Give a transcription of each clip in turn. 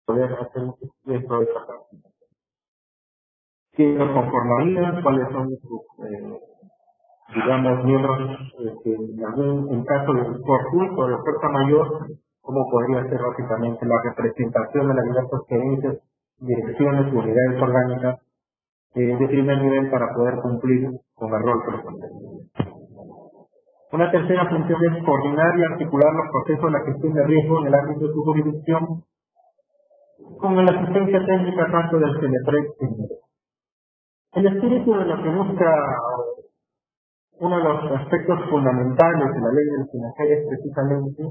poder hacer dentro de esta práctica. ¿Qué nos conformaría? ¿Cuáles son sus, digamos, miembros en caso de fortuito o de fuerza mayor? ¿Cómo podría ser básicamente la representación de las diversas gerencias, direcciones y unidades orgánicas de primer nivel para poder cumplir con el rol correspondiente? Una tercera función es coordinar y articular los procesos de la gestión de riesgo en el ámbito de su jurisdicción con la asistencia técnica tanto del CNPREC. El espíritu de lo que busca uno de los aspectos fundamentales de la ley del CNPREC es precisamente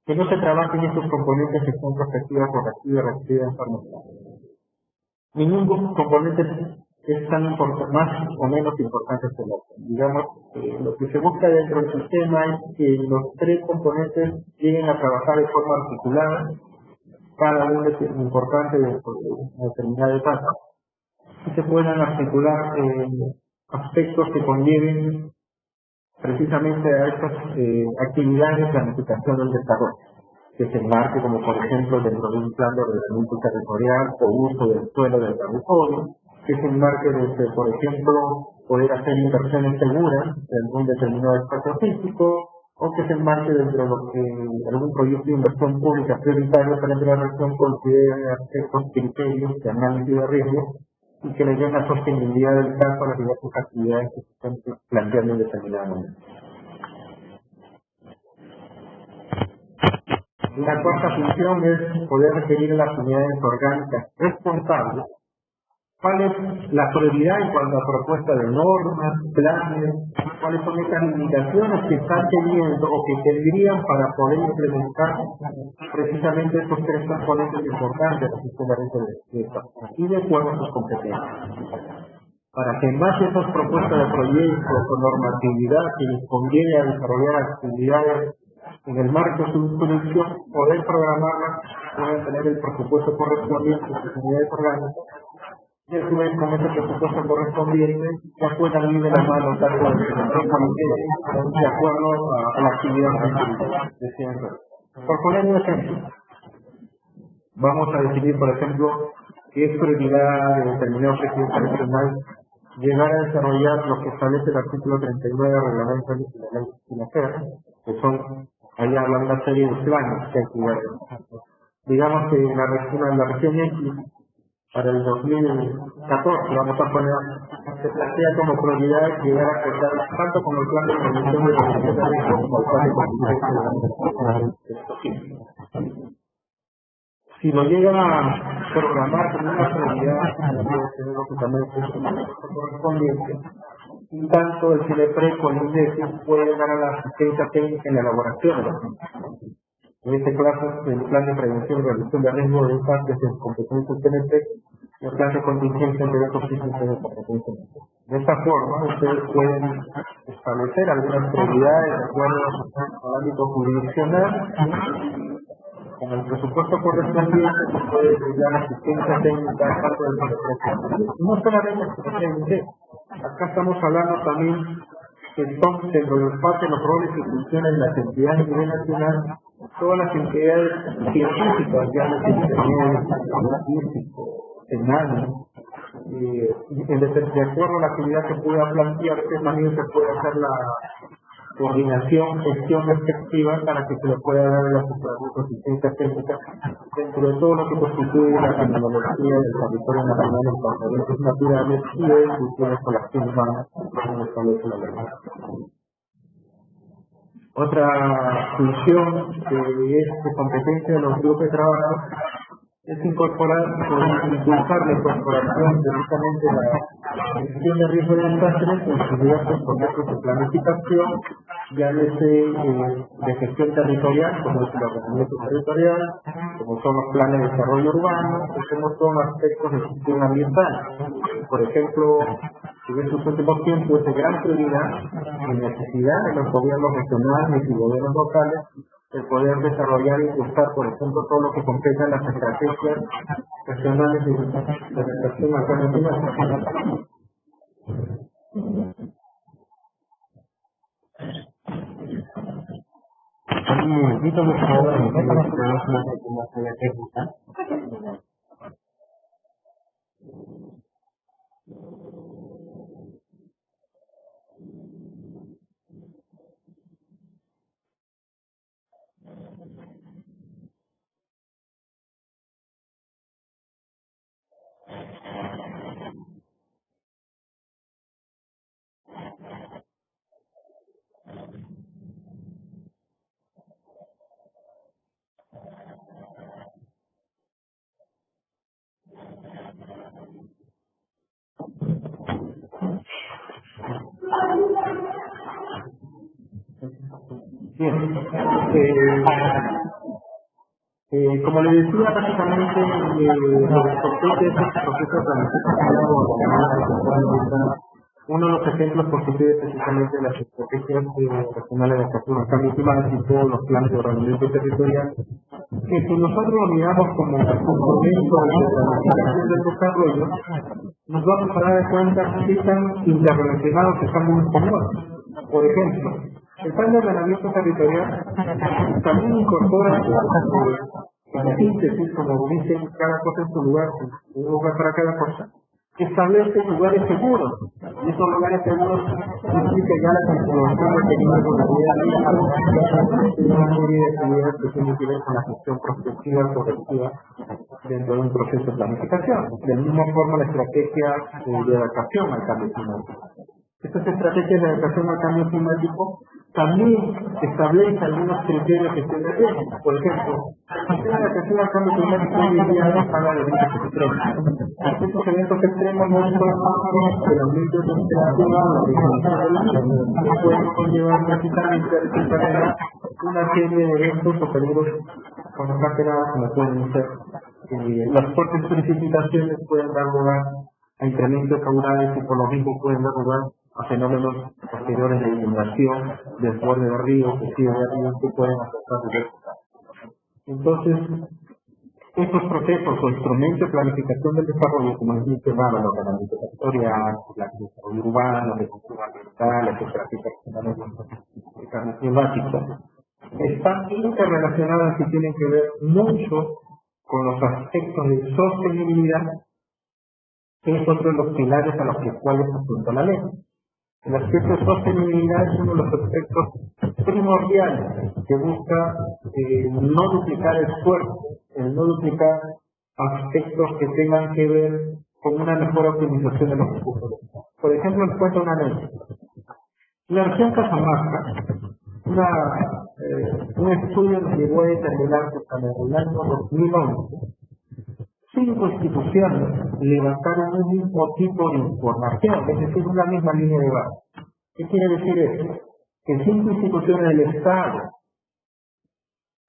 que no se trabajen estos componentes que son prospectiva, correctiva, reactiva e informativa. Ningún componente es tan más o menos importante que el otro. Digamos, lo que se busca dentro del sistema es que los tres componentes lleguen a trabajar de forma articulada, cada uno es importante dentro de una determinada etapa, y se puedan articular aspectos que conlleven precisamente a estas actividades de planificación del desarrollo, que se enmarque como por ejemplo dentro de un plan de ordenamiento territorial o uso del suelo del territorio, que se enmarque desde, por ejemplo, poder hacer inversiones seguras en algún determinado espacio físico, o que se enmarque dentro de lo que algún proyecto de inversión pública prioritario para la región considere aspectos, criterios de análisis de riesgo y que le den la sostenibilidad del caso a las diversas actividades que se están planteando en determinado momento. La cuarta función es poder referir a las unidades orgánicas responsables cuál es la prioridad en cuanto a propuesta de normas, planes, cuáles son esas limitaciones que están teniendo o que tendrían para poder implementar precisamente estos tres componentes importantes del sistema de esta y de acuerdo a sus competencias. Para que en base a esas propuestas de proyectos o normatividad que les conviene a desarrollar actividades en el marco de su jurisdicción, poder programarlas, pueden tener el presupuesto correspondiente a sus unidades orgánicas, y a su vez con ese presupuesto correspondiente ya puedan ir de la mano tanto de acuerdo a la actividad que desean hacer. Por poner un ejemplo, vamos a decidir, por ejemplo, que es prioridad de determinado presidente nacional llegar a desarrollar lo que establece el artículo 39 del reglamento de la ley financiera, que son, ahí hablan una serie de planes que hay que llevar. Digamos que en la región X, para el 2014, vamos a poner, se plantea como prioridad llegar a afectar tanto como el plan de prevención de la riesgo como el plan de contingencia. Si lo llegan a programar como una prioridad, debe tener lógicamente el correspondiente, y tanto el CNPREC como el INDECI pueden dar a la asistencia técnica en la elaboración de los planes. En este caso, el plan de prevención y reducción de riesgo de impactos en competencia del CNPREC y el plan de contingencia en derechos físicos de competencia. De esta forma, ustedes pueden establecer algunas prioridades de acuerdo al ámbito jurisdiccional. Con el presupuesto correspondiente se puede dar asistencia técnica tanto del CNPREC. No solamente asistencia, acá estamos hablando también que son dentro del espacio de los roles y funciones de las entidades a nivel nacional, todas las entidades científicas, ya no físico, penal, de acuerdo a la actividad que pueda plantearse, también se puede hacer la coordinación, gestión respectiva para que se le pueda dar la asistencia técnica dentro de todo lo que constituye la tecnología del territorio nacional en componentes naturales y de funciones con la acción humana, como establece la ley. Otra función que es de competencia de los grupos de trabajo es incorporar o impulsar la incorporación precisamente la gestión de riesgo de desastres en sus diversos procesos de planificación, llámese de gestión territorial, como es el ordenamiento territorial, como son los planes de desarrollo urbano, o como son aspectos de gestión ambiental. Por ejemplo, en estos últimos tiempos es de gran prioridad y necesidad de los gobiernos regionales y gobiernos locales el poder desarrollar y impulsar, por ejemplo, todo lo que compete a las estrategias regionales de adaptación alternativa. Un momentito, por favor, tenemos una pequeña técnica. Bien, como le decía, básicamente lo que compete es este proceso de planificación. Uno de los ejemplos constituye precisamente las estrategias regionales de adaptación al cambio climático y todos los planes de ordenamiento territorial, que si nosotros lo miramos como compromiso de planificación del desarrollo, nos vamos a dar cuenta que están interrelacionados, que están muy comunes. Por ejemplo, el plan de ordenamiento territorial también incorpora en síntesis, como dicen, cada cosa en su lugar, un lugar para cada cosa, establece lugares seguros. Y esos lugares seguros implica ya la conservación de una serie de actividades que tienen que ver con la gestión prospectiva correctiva dentro de un proceso de planificación. De la misma forma, la estrategia de adaptación al cambio climático. Estas estrategias de adaptación al cambio climático también establecen algunos criterios que se deben. Por ejemplo, la adaptación al cambio climático hoy en día no habla de eventos extremos. Estos eventos extremos no son el aumento de temperatura, que pueden conllevar precisamente a desencadenar una serie de eventos o peligros como pueden ser las fuertes precipitaciones, pueden dar lugar a incrementos caudales y por lo mismo pueden dar lugar a fenómenos posteriores de inundación, desborde de ríos, desvío de ríos que pueden afectar diversos casos. Entonces, estos procesos o instrumentos de planificación del desarrollo, como les mencionaba, el ordenamiento territorial, la desarrollo urbano, la estructura ambiental, las estrategias regionales de cambio climático, están interrelacionadas y tienen que ver mucho con los aspectos de sostenibilidad, que es otro de los pilares a los cuales apunta la ley. El aspecto de sostenibilidad es uno de los aspectos primordiales que busca no duplicar esfuerzos, no duplicar aspectos que tengan que ver con una mejor optimización de los recursos. Por ejemplo, les cuento una anécdota. La región Cajamarca, un estudio nos llevó a determinar que hasta el año 2011 5 instituciones levantaron un mismo tipo de información, es decir, una misma línea de base. ¿Qué quiere decir esto? Que 5 instituciones del Estado,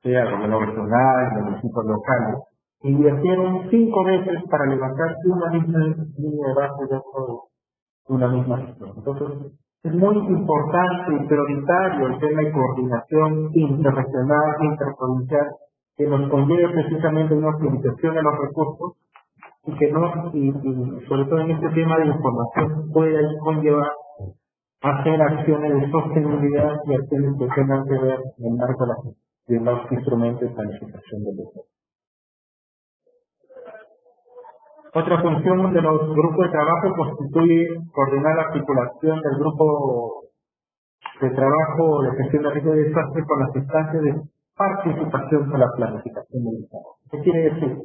sea el gobierno regional, municipios locales, invirtieron 5 veces para levantar una misma línea de base dentro de una misma gestión. Entonces, es muy importante y prioritario el tema de coordinación interregional, interprovincial, que nos conlleve precisamente una optimización de los recursos y que no, y sobre todo en este tema de información, puede conllevar a hacer acciones de sostenibilidad y acciones que tengan que ver en el marco de los instrumentos de planificación del desarrollo. Otra función de los grupos de trabajo constituye coordinar la articulación del grupo de trabajo de gestión de riesgo de desastre con las instancias de participación en la planificación del desarrollo. ¿Qué quiere decir?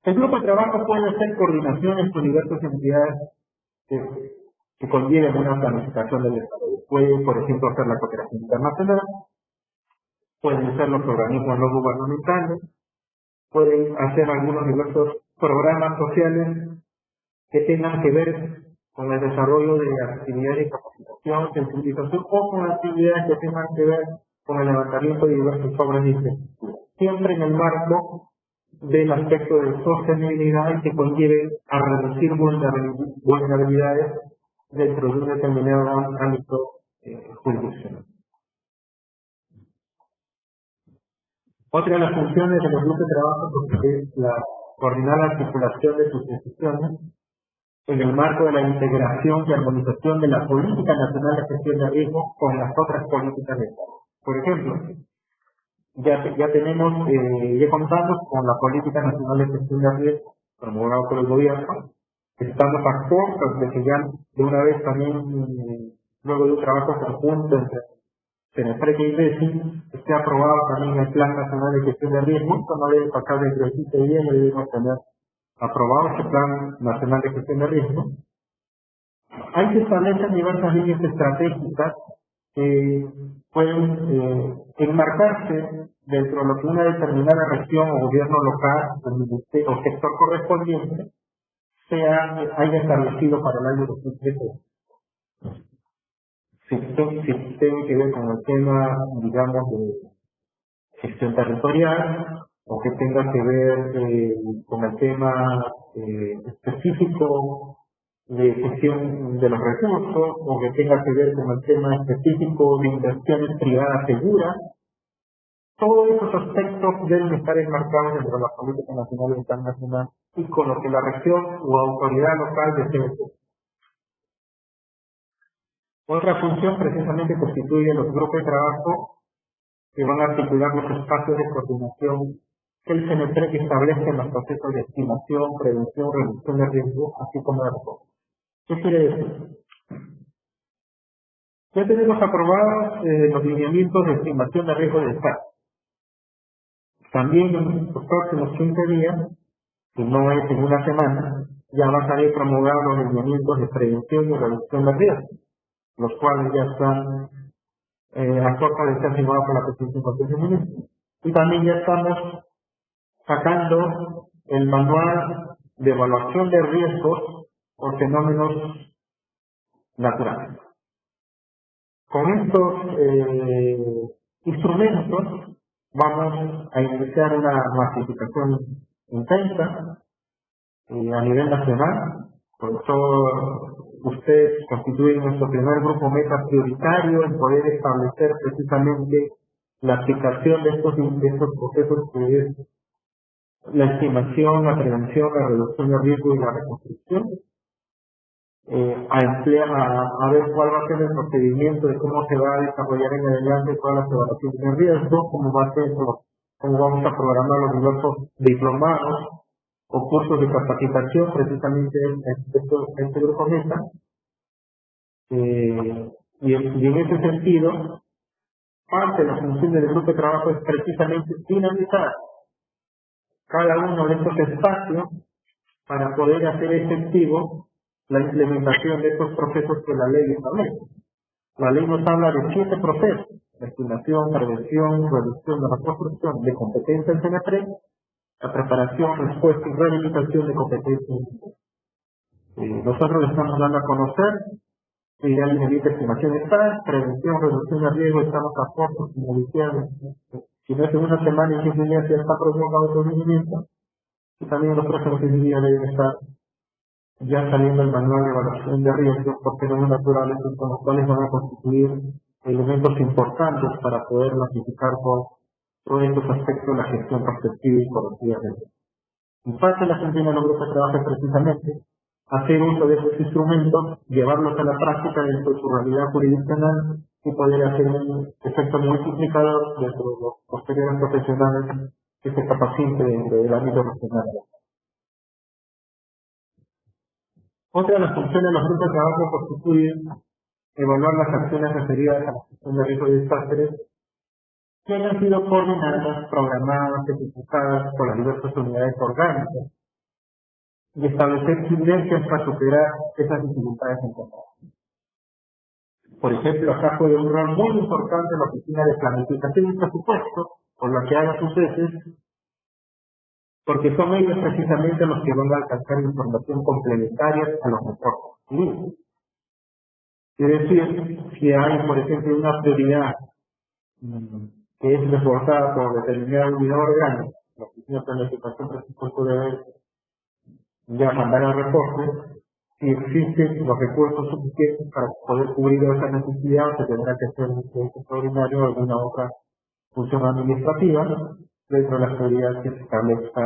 El grupo de trabajo puede hacer coordinaciones con diversas entidades que conlleven una planificación del desarrollo. Puede, por ejemplo, hacer la cooperación internacional, pueden ser los organismos no gubernamentales, pueden hacer algunos diversos programas sociales que tengan que ver con el desarrollo de actividades de capacitación, sensibilización o con actividades que tengan que ver con el levantamiento de diversas obras de infraestructura. Siempre en el marco del aspecto de sostenibilidad y que conlleve a reducir vulnerabilidades dentro de un determinado ámbito jurisdiccional. Otra de las funciones de los grupos de trabajo es coordinar la articulación de sus decisiones en el marco de la integración y armonización de la política nacional de gestión de riesgo con las otras políticas de Estado. Por ejemplo, ya contamos con la Política Nacional de Gestión de Riesgo promulgada por el gobierno. Estamos a puertas de que ya de una vez también, luego de un trabajo conjunto entre CENEPREC y INDECI, esté aprobado también el Plan Nacional de Gestión de Riesgo. Esto no debe pasar dentro de 15 días, ya debemos tener aprobado este Plan Nacional de Gestión de Riesgo. Hay que establecer diversas líneas estratégicas que pueden enmarcarse dentro de lo que una determinada región o gobierno local o sector correspondiente haya establecido para el año 2013. Si tiene que ver con el tema, digamos, de gestión territorial, o que tenga que ver con el tema específico de gestión de los recursos, o que tenga que ver con el tema específico de inversiones privadas seguras. Todos esos aspectos deben estar enmarcados dentro de la política nacional e internacional y con lo que la región o autoridad local desee hacer. Otra función precisamente constituye los grupos de trabajo que van a articular los espacios de coordinación que el CENEPREC establece en los procesos de estimación, prevención, reducción de riesgo, así como de reporte. ¿Qué quiere decir? Ya tenemos aprobados los lineamientos de estimación de riesgo del Estado. También en los próximos 15 días, si no es en una semana, ya van a salir promulgados los lineamientos de prevención y reducción de riesgo, los cuales ya están a corta de ser firmados por la Presidencia y Consejo de Ministros. Y también ya estamos sacando el manual de evaluación de riesgos por fenómenos naturales. Con estos instrumentos vamos a iniciar una masificación intensa a nivel nacional. Por eso usted constituye nuestro primer grupo meta prioritario en poder establecer precisamente la aplicación de estos procesos que es la estimación, la prevención, la reducción de riesgo y la reconstrucción. A ver cuál va a ser el procedimiento de cómo se va a desarrollar en adelante todas las evaluaciones de riesgo, cómo vamos a programar los diversos diplomados o cursos de capacitación precisamente en este grupo meta. Y en ese sentido, parte de la función del grupo de trabajo es precisamente dinamizar cada uno de estos espacios para poder hacer efectivo la implementación de estos procesos que la ley establece. La ley nos habla de 7 procesos: estimación, prevención, reducción de la construcción de competencia en CENEPREC, la preparación, respuesta y rehabilitación de competencia. Nosotros le estamos dando a conocer que ya el nivel de estimación está, prevención, reducción de riesgo, estamos a corto, como decía, si no es en una semana y 15 días ya está provocado todo el movimiento, y también los próximos 15 días deben estar ya saliendo el manual de evaluación de riesgos por fenómenos naturales, con los cuales van a constituir elementos importantes para poder clasificar todos estos aspectos de la gestión prospectiva y correctiva del riesgo. En parte la función de los grupos de trabajo es precisamente hacer uso de estos instrumentos, llevarlos a la práctica dentro de su realidad jurisdiccional y poder hacer un efecto multiplicador dentro de los posteriores profesionales que se capaciten dentro del ámbito regional. Otra de las funciones de los grupos de trabajo constituye evaluar las acciones referidas a la gestión de riesgos y desastres que hayan sido coordinadas, programadas, ejecutadas por las diversas unidades orgánicas y establecer sinergias para superar esas dificultades encontradas. Por ejemplo, acá juega un rol muy importante la Oficina de Planificación y Presupuesto, por la que haga sus veces, porque son ellos precisamente los que van a alcanzar información complementaria a los reportes civiles. Es decir, si hay, por ejemplo, una prioridad que es reforzada por determinada unidad orgánica, la Oficina de Planificación y Presupuesto debe ya mandar el reporte. Si existen los recursos suficientes para poder cubrir esa necesidad, se tendrá que hacer un proyecto extraordinario o alguna otra función administrativa dentro de las prioridades que se establezca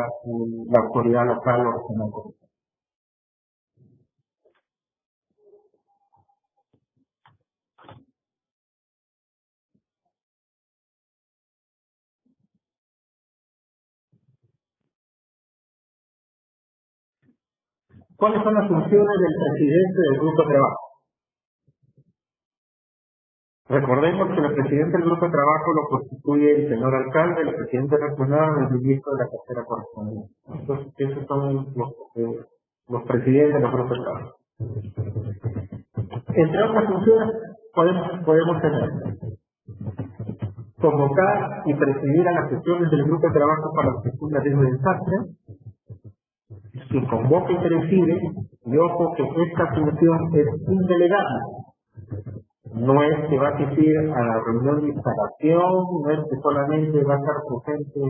la autoridad local o regional. ¿Cuáles son las funciones del presidente del grupo de trabajo? Recordemos que el presidente del grupo de trabajo lo constituye el señor alcalde, el presidente regional, el ministro de la cartera correspondiente. Entonces, esos son los presidentes del grupo de trabajo. Entre otras funciones podemos tener convocar y presidir a las sesiones del grupo de trabajo para la gestión de riesgo de desastre. Quien convoca y preside, y ojo que esta función es indelegable. No es que va a asistir a la reunión de instalación, no es que solamente va a estar presente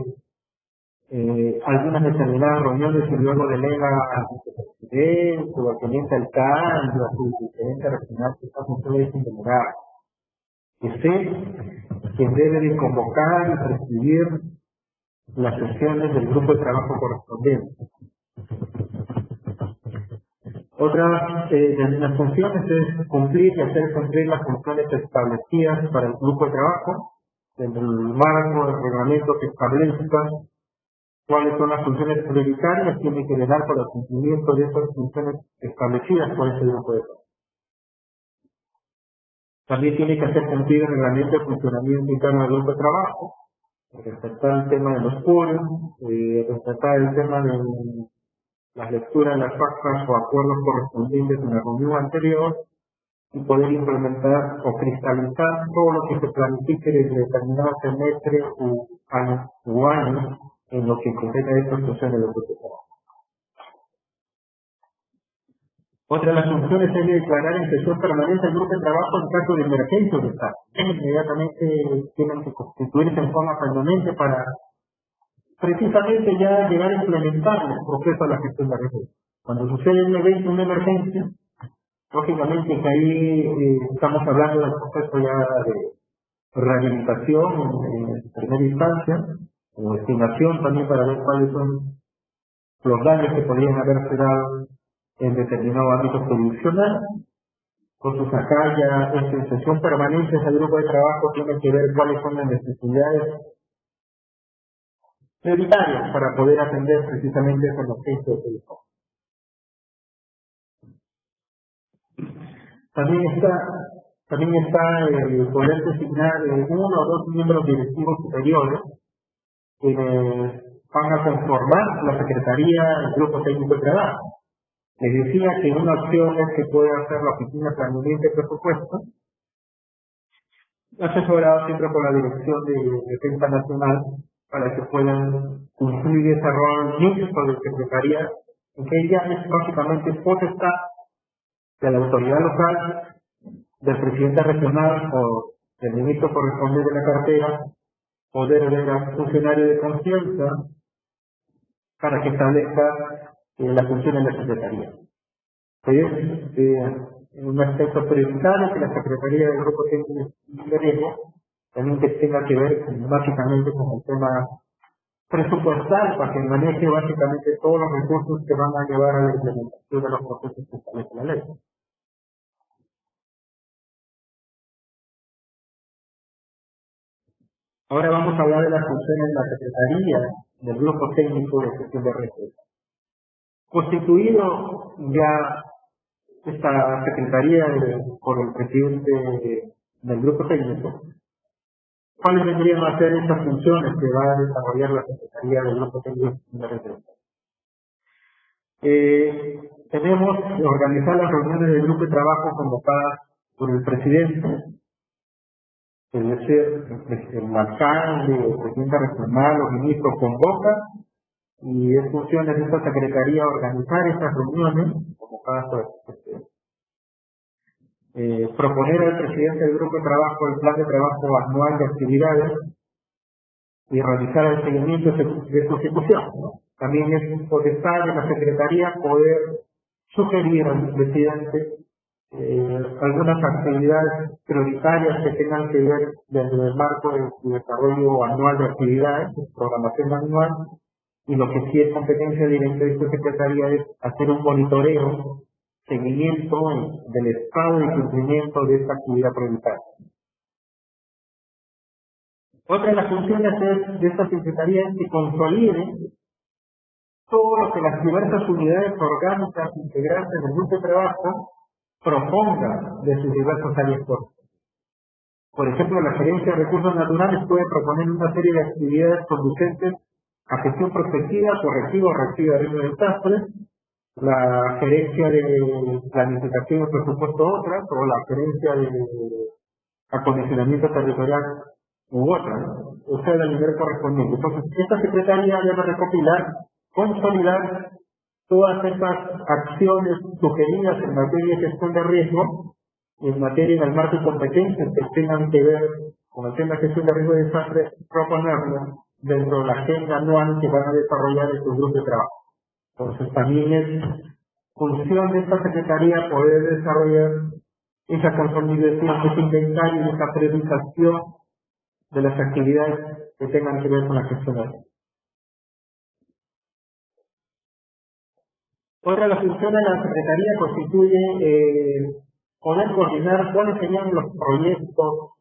algunas determinadas reuniones y luego delega al vicepresidente o al teniente alcalde o a su vicepresidente regional, que esta función es indelegable. Usted quien debe de convocar y presidir las sesiones del grupo de trabajo correspondiente. Otra de las funciones es cumplir y hacer cumplir las funciones establecidas para el grupo de trabajo en el marco del reglamento que establezca cuáles son las funciones prioritarias, tiene que velar por el cumplimiento de esas funciones establecidas por ese grupo de trabajo. También tiene que hacer cumplir el reglamento de funcionamiento interno del grupo de trabajo, respetar el tema de los quórums, respetar el tema de las lecturas de las actas o acuerdos correspondientes en la reunión anterior y poder implementar o cristalizar todo lo que se planifique desde determinado semestre u año en lo que compete a estas funciones del grupo de trabajo. Otra de las funciones es declarar en sesión permanente el grupo de trabajo en caso de emergencia de Estado. Inmediatamente tienen que constituirse en forma permanente para precisamente ya llegar a implementar el proceso de la gestión de riesgos. Cuando sucede un evento, una emergencia, lógicamente que ahí estamos hablando del proceso ya de rehabilitación en primera instancia, o estimación también para ver cuáles son los daños que podrían haberse dado en determinado ámbito jurisdiccional. Entonces acá ya en sesión permanente ese grupo de trabajo tiene que ver cuáles son las necesidades prioritarias para poder atender precisamente esa emergencia de teléfono. También está el poder designar uno o dos miembros directivos superiores quienes van a conformar la Secretaría del Grupo Técnico de Trabajo. Les decía que una opción es que pueda hacer la Oficina Permanente de Presupuesto, asesorado siempre por la Dirección de Defensa Nacional, para que puedan cumplir ese rol mixto de Secretaría, en que ella es básicamente potestad de la autoridad local, del presidente regional o del ministro correspondiente de la cartera, poder ver al funcionario de confianza para que establezca la función de la Secretaría. Es un aspecto prioritario que la Secretaría del Grupo Técnico de Riesgo también que tenga que ver básicamente con el tema presupuestal, para que maneje básicamente todos los recursos que van a llevar a la implementación de los procesos que establece la ley. Ahora vamos a hablar de las funciones de la Secretaría del Grupo Técnico de Gestión de Riesgos. Constituido ya esta Secretaría por el presidente del Grupo Técnico, ¿cuáles vendrían a ser estas funciones que va a desarrollar la Secretaría del Grupo Técnico de Gestión de Riesgos? Tenemos que organizar las reuniones del grupo de trabajo convocadas por el presidente, es decir, el alcalde, el presidente regional, los ministros convocan y es función de esta secretaría organizar estas reuniones convocadas por el presidente. Proponer al presidente del grupo de trabajo el plan de trabajo anual de actividades y realizar el seguimiento de su ejecución, ¿no? También es potestad de la Secretaría poder sugerir al presidente algunas actividades prioritarias que tengan que ver dentro del marco de su desarrollo anual de actividades, de programación anual, y lo que sí es competencia directa de esta Secretaría es hacer un monitoreo, seguimiento del estado de cumplimiento de esta actividad prioritaria. Otra de las funciones de esta Secretaría es que consolide todo lo que las diversas unidades orgánicas integrantes del grupo de trabajo propongan de sus diversas áreas cortas. Por ejemplo, la Gerencia de Recursos Naturales puede proponer una serie de actividades conducentes a gestión prospectiva, correctiva o reactiva de riesgo de desastres, la Gerencia de Planificación y Presupuesto otras, o la Gerencia de Acondicionamiento Territorial u otras, o sea, del nivel correspondiente. Entonces, esta Secretaría debe recopilar, consolidar todas estas acciones sugeridas en materia de gestión de riesgo y en materia del marco de competencias que tengan que ver con el tema de gestión de riesgo de desastre, proponerlo dentro de la agenda anual que van a desarrollar estos grupos de trabajo. Entonces, también es función de esta Secretaría poder desarrollar esa consolidación, ese inventario y esa priorización de las actividades que tengan que ver con la gestión de riesgo. Otra de las funciones de la Secretaría constituye poder coordinar cuáles serían los proyectos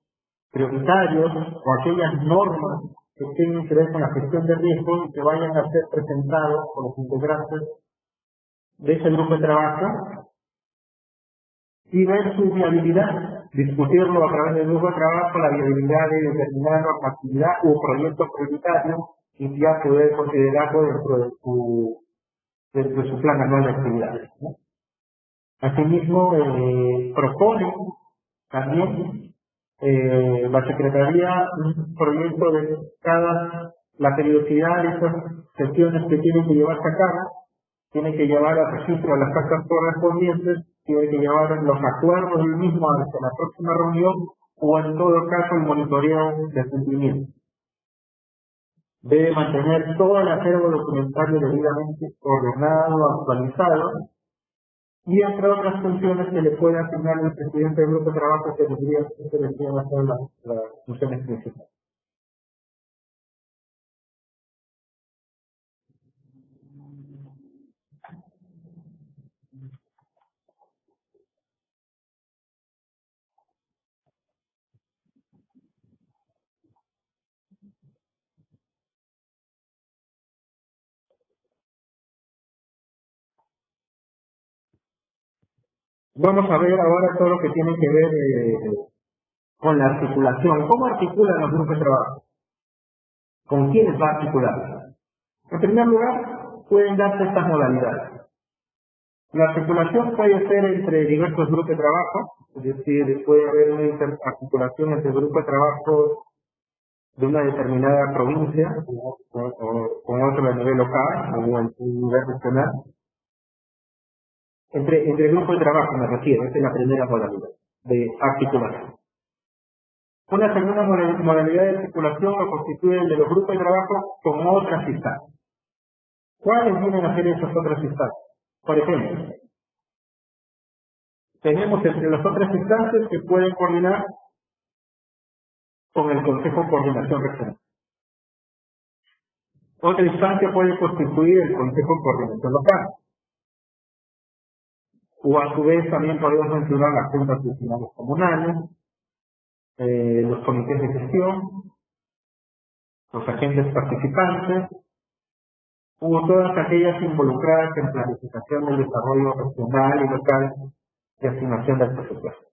prioritarios o aquellas normas que tengan que ver con la gestión de riesgo y que vayan a ser presentados por los integrantes de ese grupo de trabajo y ver su viabilidad, discutirlo a través del grupo de trabajo, la viabilidad de determinada normatividad o proyecto prioritario y ya poder considerarlo dentro de su plan anual de actividades, ¿no? Asimismo, propone también la Secretaría un proyecto de la periodicidad de esas sesiones que tienen que llevarse a cabo, tiene que llevar al registro de las actas correspondientes, tiene que llevar los acuerdos del mismo hasta la próxima reunión o en todo caso el monitoreo de cumplimiento. Debe mantener todo el acervo documentario debidamente ordenado, actualizado, y entre otras funciones que le puede asignar el presidente del grupo de trabajo que vendrían a ser las funciones principales. Vamos a ver ahora todo lo que tiene que ver con la articulación. ¿Cómo articulan los grupos de trabajo? ¿Con quiénes va a articular? En primer lugar, pueden darse estas modalidades. La articulación puede ser entre diversos grupos de trabajo, es decir, puede haber una articulación entre grupos de trabajo de una determinada provincia o con otro a nivel local o a nivel regional. Entre grupos de trabajo me refiero, esa es la primera modalidad de articulación. Una segunda modalidad de articulación lo constituye el de los grupos de trabajo con otras instancias. ¿Cuáles vienen a ser esas otras instancias? Por ejemplo, tenemos entre las otras instancias que pueden coordinar con el Consejo de Coordinación Regional. Otra instancia puede constituir el Consejo de Coordinación Local. O a su vez también podemos mencionar las juntas vecinales comunales, los comités de gestión, los agentes participantes, o todas aquellas involucradas en planificación del desarrollo regional y local de asignación del presupuesto.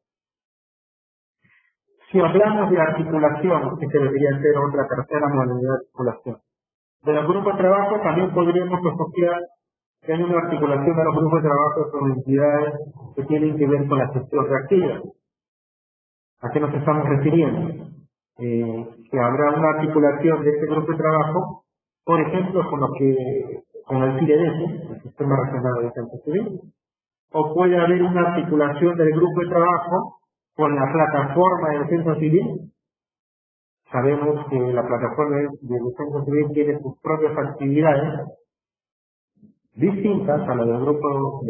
Si hablamos de articulación, que debería ser otra tercera modalidad de articulación, de los grupos de trabajo también podríamos asociar que hay una articulación de los grupos de trabajo con entidades que tienen que ver con la gestión reactiva. ¿A qué nos estamos refiriendo? Que habrá una articulación de este grupo de trabajo, por ejemplo, con el CIREDES, el Sistema Regional de Defensa Civil, o puede haber una articulación del grupo de trabajo con la plataforma de defensa civil. Sabemos que la plataforma de defensa civil tiene sus propias actividades distintas a las del grupo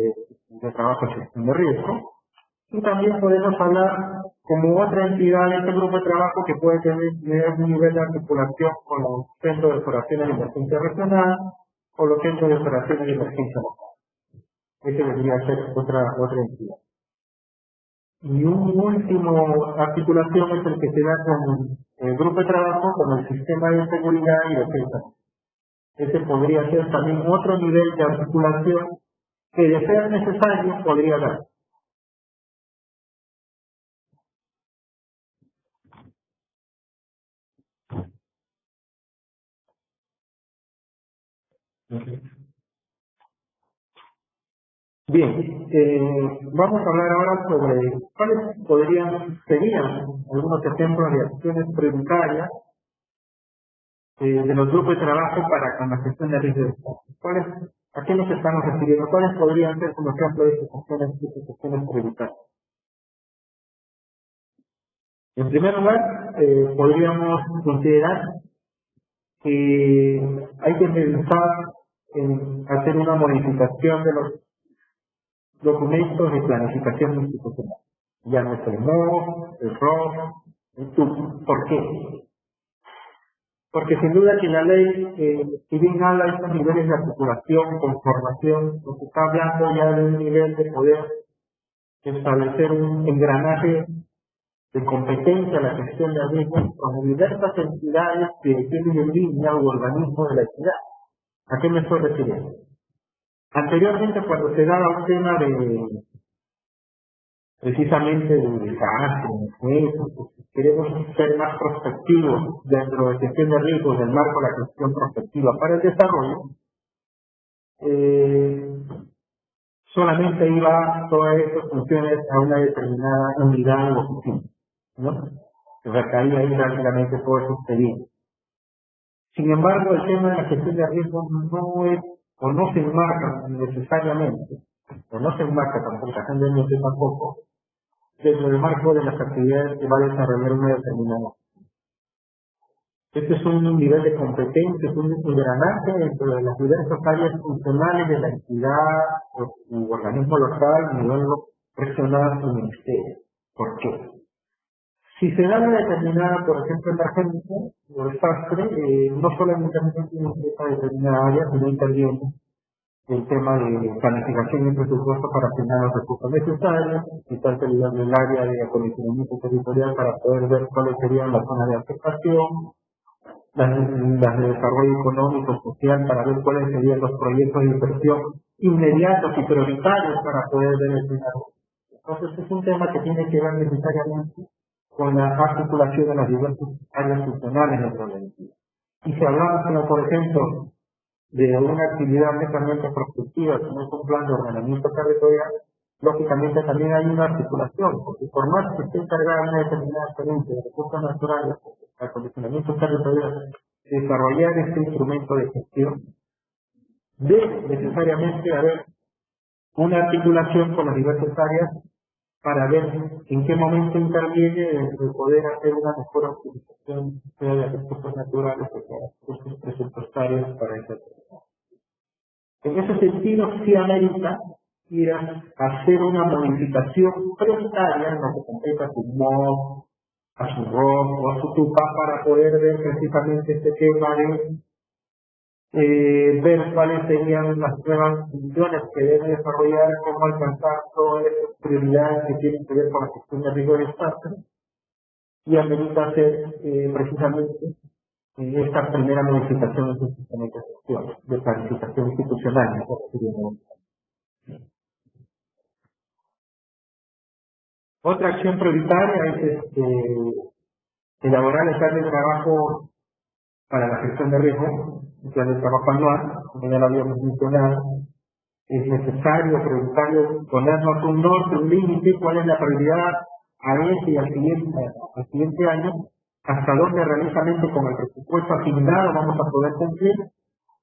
de trabajo de gestión de riesgo. Y también podemos hablar como otra entidad de este grupo de trabajo que puede tener un nivel de articulación con los centros de operaciones de emergencia regional o los centros de operaciones de emergencia local. Ese debería ser otra entidad. Y un último articulación es el que se da con el grupo de trabajo, con el sistema de seguridad y defensa. Ese podría ser también otro nivel de articulación que de ser necesario podría dar. Bien, vamos a hablar ahora sobre cuáles serían algunos ejemplos de acciones prioritarias de los grupos de trabajo para con la gestión de riesgos. ¿A qué nos estamos refiriendo? ¿Cuáles podrían ser como ejemplo de estas acciones prioritarias? En primer lugar, podríamos considerar que hay que revisar en hacer una modificación de los documentos de planificación institucional. Ya no es el MOB, el ROC, el TUC. ¿Por qué? Porque sin duda que la ley, si bien habla de estos niveles de articulación, conformación, nos está hablando ya de un nivel de poder establecer un engranaje de competencia a la gestión de riesgos con diversas entidades que tienen en línea o organismos de la entidad. ¿A qué me estoy refiriendo? Anteriormente, cuando se daba un tema de precisamente de desastre, queremos ser más prospectivos dentro de gestión de riesgos del marco de la gestión prospectiva para el desarrollo, solamente iba todas estas funciones a una determinada unidad o oficina, ¿no? Recaía ahí rápidamente todo ese expediente. Sin embargo, el tema de la gestión de riesgos no es, o no se enmarca necesariamente, o no se enmarca tampoco, tampoco, dentro del marco de las actividades que va a desarrollar una determinada. Este es un nivel de competencia, es un engranaje dentro de las diversas áreas funcionales de la entidad u organismo local, a nivel regional o ministerio. ¿Por qué? Si se da una determinada, por ejemplo, emergencia o desastre, no solamente interviene esa determinada área, sino interviene el tema de planificación y presupuesto para asignar los recursos necesarios, quizás el área de acondicionamiento territorial para poder ver cuáles serían las zonas de afectación, las de desarrollo económico, social, para ver cuáles serían los proyectos de inversión inmediatos y prioritarios para poder ver el dinero. Entonces es un tema que tiene que ver necesariamente con la articulación de las diversas áreas funcionales dentro de la entidad. Y si hablamos, como por ejemplo, de una actividad netamente prospectiva, como es un plan de ordenamiento territorial, lógicamente también hay una articulación, porque por más que esté encargada una determinada experiencia de recursos naturales, acondicionamiento territorial, desarrollar este instrumento de gestión, debe necesariamente haber una articulación con las diversas áreas para ver en qué momento interviene de poder hacer una mejor optimización, sea de recursos naturales o sea de recursos presupuestarios para esa actividad. En ese sentido, sí amerita ir a hacer una modificación prioritaria en lo que compete a su MOB, a su ROC o a su TUPA para poder ver precisamente este tema de ver cuáles serían las nuevas funciones que debe desarrollar, cómo alcanzar todas esas prioridades que tienen que ver con la gestión de riesgo de desastre, y amerita hacer precisamente esta primera modificación de su sistema de gestión, de planificación institucional. Otra acción prioritaria es elaborar el plan de trabajo para la gestión de riesgo, el plan de trabajo anual, como ya lo habíamos mencionado. Es necesario, prioritario, ponernos un norte, un límite, cuál es la prioridad a este y al siguiente año, hasta dónde realistamente con el presupuesto asignado vamos a poder cumplir,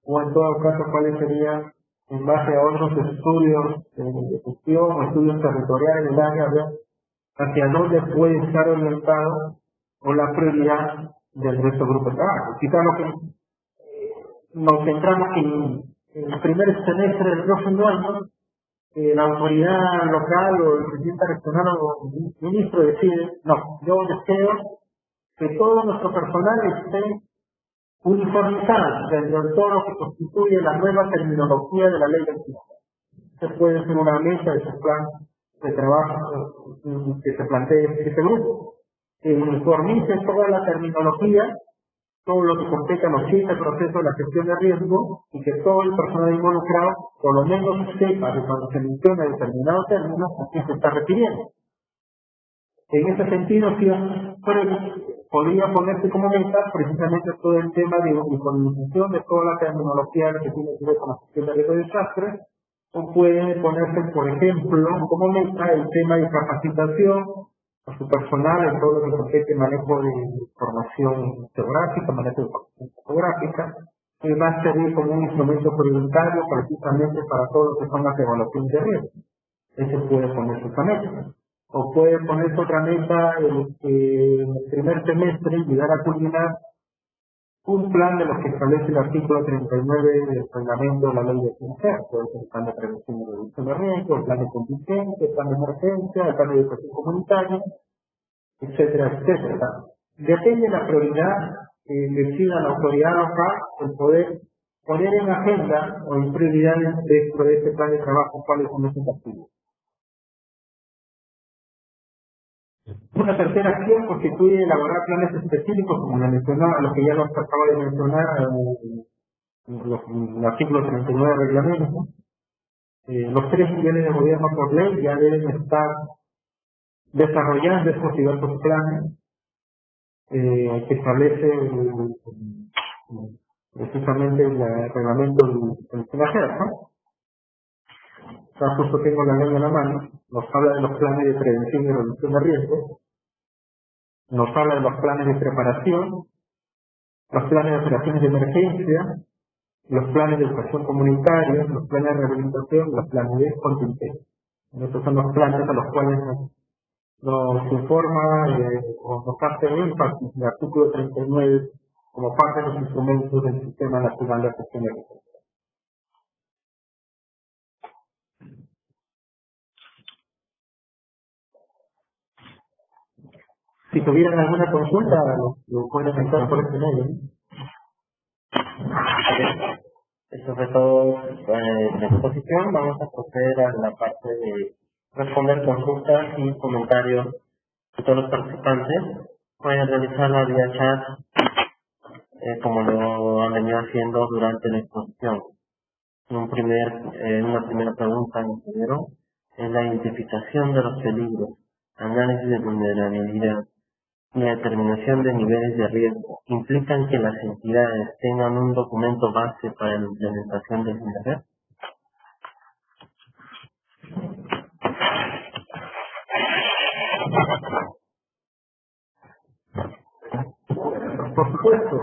o en todo caso cuáles serían, en base a otros estudios de gestión o estudios territoriales del área, ver hacia dónde puede estar orientado o la prioridad del resto del grupo de trabajo. Quizás lo que nos centramos en el primer semestre del próximo año, la autoridad local o el presidente regional o el ministro decide, no, yo deseo que todo nuestro personal esté uniformizado dentro de todo lo que constituye la nueva terminología de la ley del fiscal. Se puede ser una mesa de su plan de trabajo que se plantee este grupo, que uniformice toda la terminología todo lo que compete a los 7 procesos de la gestión de riesgo y que todo el personal involucrado por lo menos sepa que cuando se menciona determinado término a qué se está refiriendo. En ese sentido, sí, podría ponerse como meta precisamente todo el tema de uniformización de toda la terminología que tiene que ver con la gestión de riesgo de desastres, o puede ponerse, por ejemplo, como meta el tema de capacitación a su personal en todo lo que compete manejo de información geográfica, manejo de información fotográfica, que va a servir como un instrumento prioritario precisamente para todo lo que son las evaluaciones de riesgo. Ese puede ponerse otra meta. O puede ponerse otra meta en el primer semestre llegar a culminar un plan de los que establece el artículo 39 del reglamento de la ley de ciencia. Puede ser el plan de prevención y reducción de riesgo, el plan de contingencia, el plan de emergencia, el plan de educación comunitaria, etcétera, etcétera. Depende de la prioridad que decida la autoridad local el poder poner en agenda o en prioridades dentro de este plan de trabajo cuáles son esos activos. Una tercera acción constituye elaborar planes específicos, como lo mencionaba, lo que ya los acabo de mencionar en el artículo 39 del reglamento. Los 3 niveles de gobierno por ley ya deben estar desarrollando estos diversos planes que establece precisamente el reglamento del SENAGER, ¿no? Ya justo tengo la ley en la mano, nos habla de los planes de prevención y reducción de riesgos, nos habla de los planes de preparación, los planes de operaciones de emergencia, los planes de educación comunitaria, los planes de rehabilitación, los planes de contingencia. Estos son los planes a los cuales nos informa o nos hace énfasis el artículo 39 como parte de los instrumentos del Sistema Nacional de Gestión de Riesgos. Si tuvieran alguna consulta, lo pueden entrar por este medio. Esto fue todo la exposición. Vamos a proceder a la parte de responder consultas y comentarios de todos los participantes. Pueden realizarla vía chat, como lo han venido haciendo durante la exposición. Una primera pregunta, ingeniero, es la identificación de los peligros, análisis de vulnerabilidad y la determinación de niveles de riesgo. ¿Implican que las entidades tengan un documento base para la implementación del SENAGER? Por supuesto,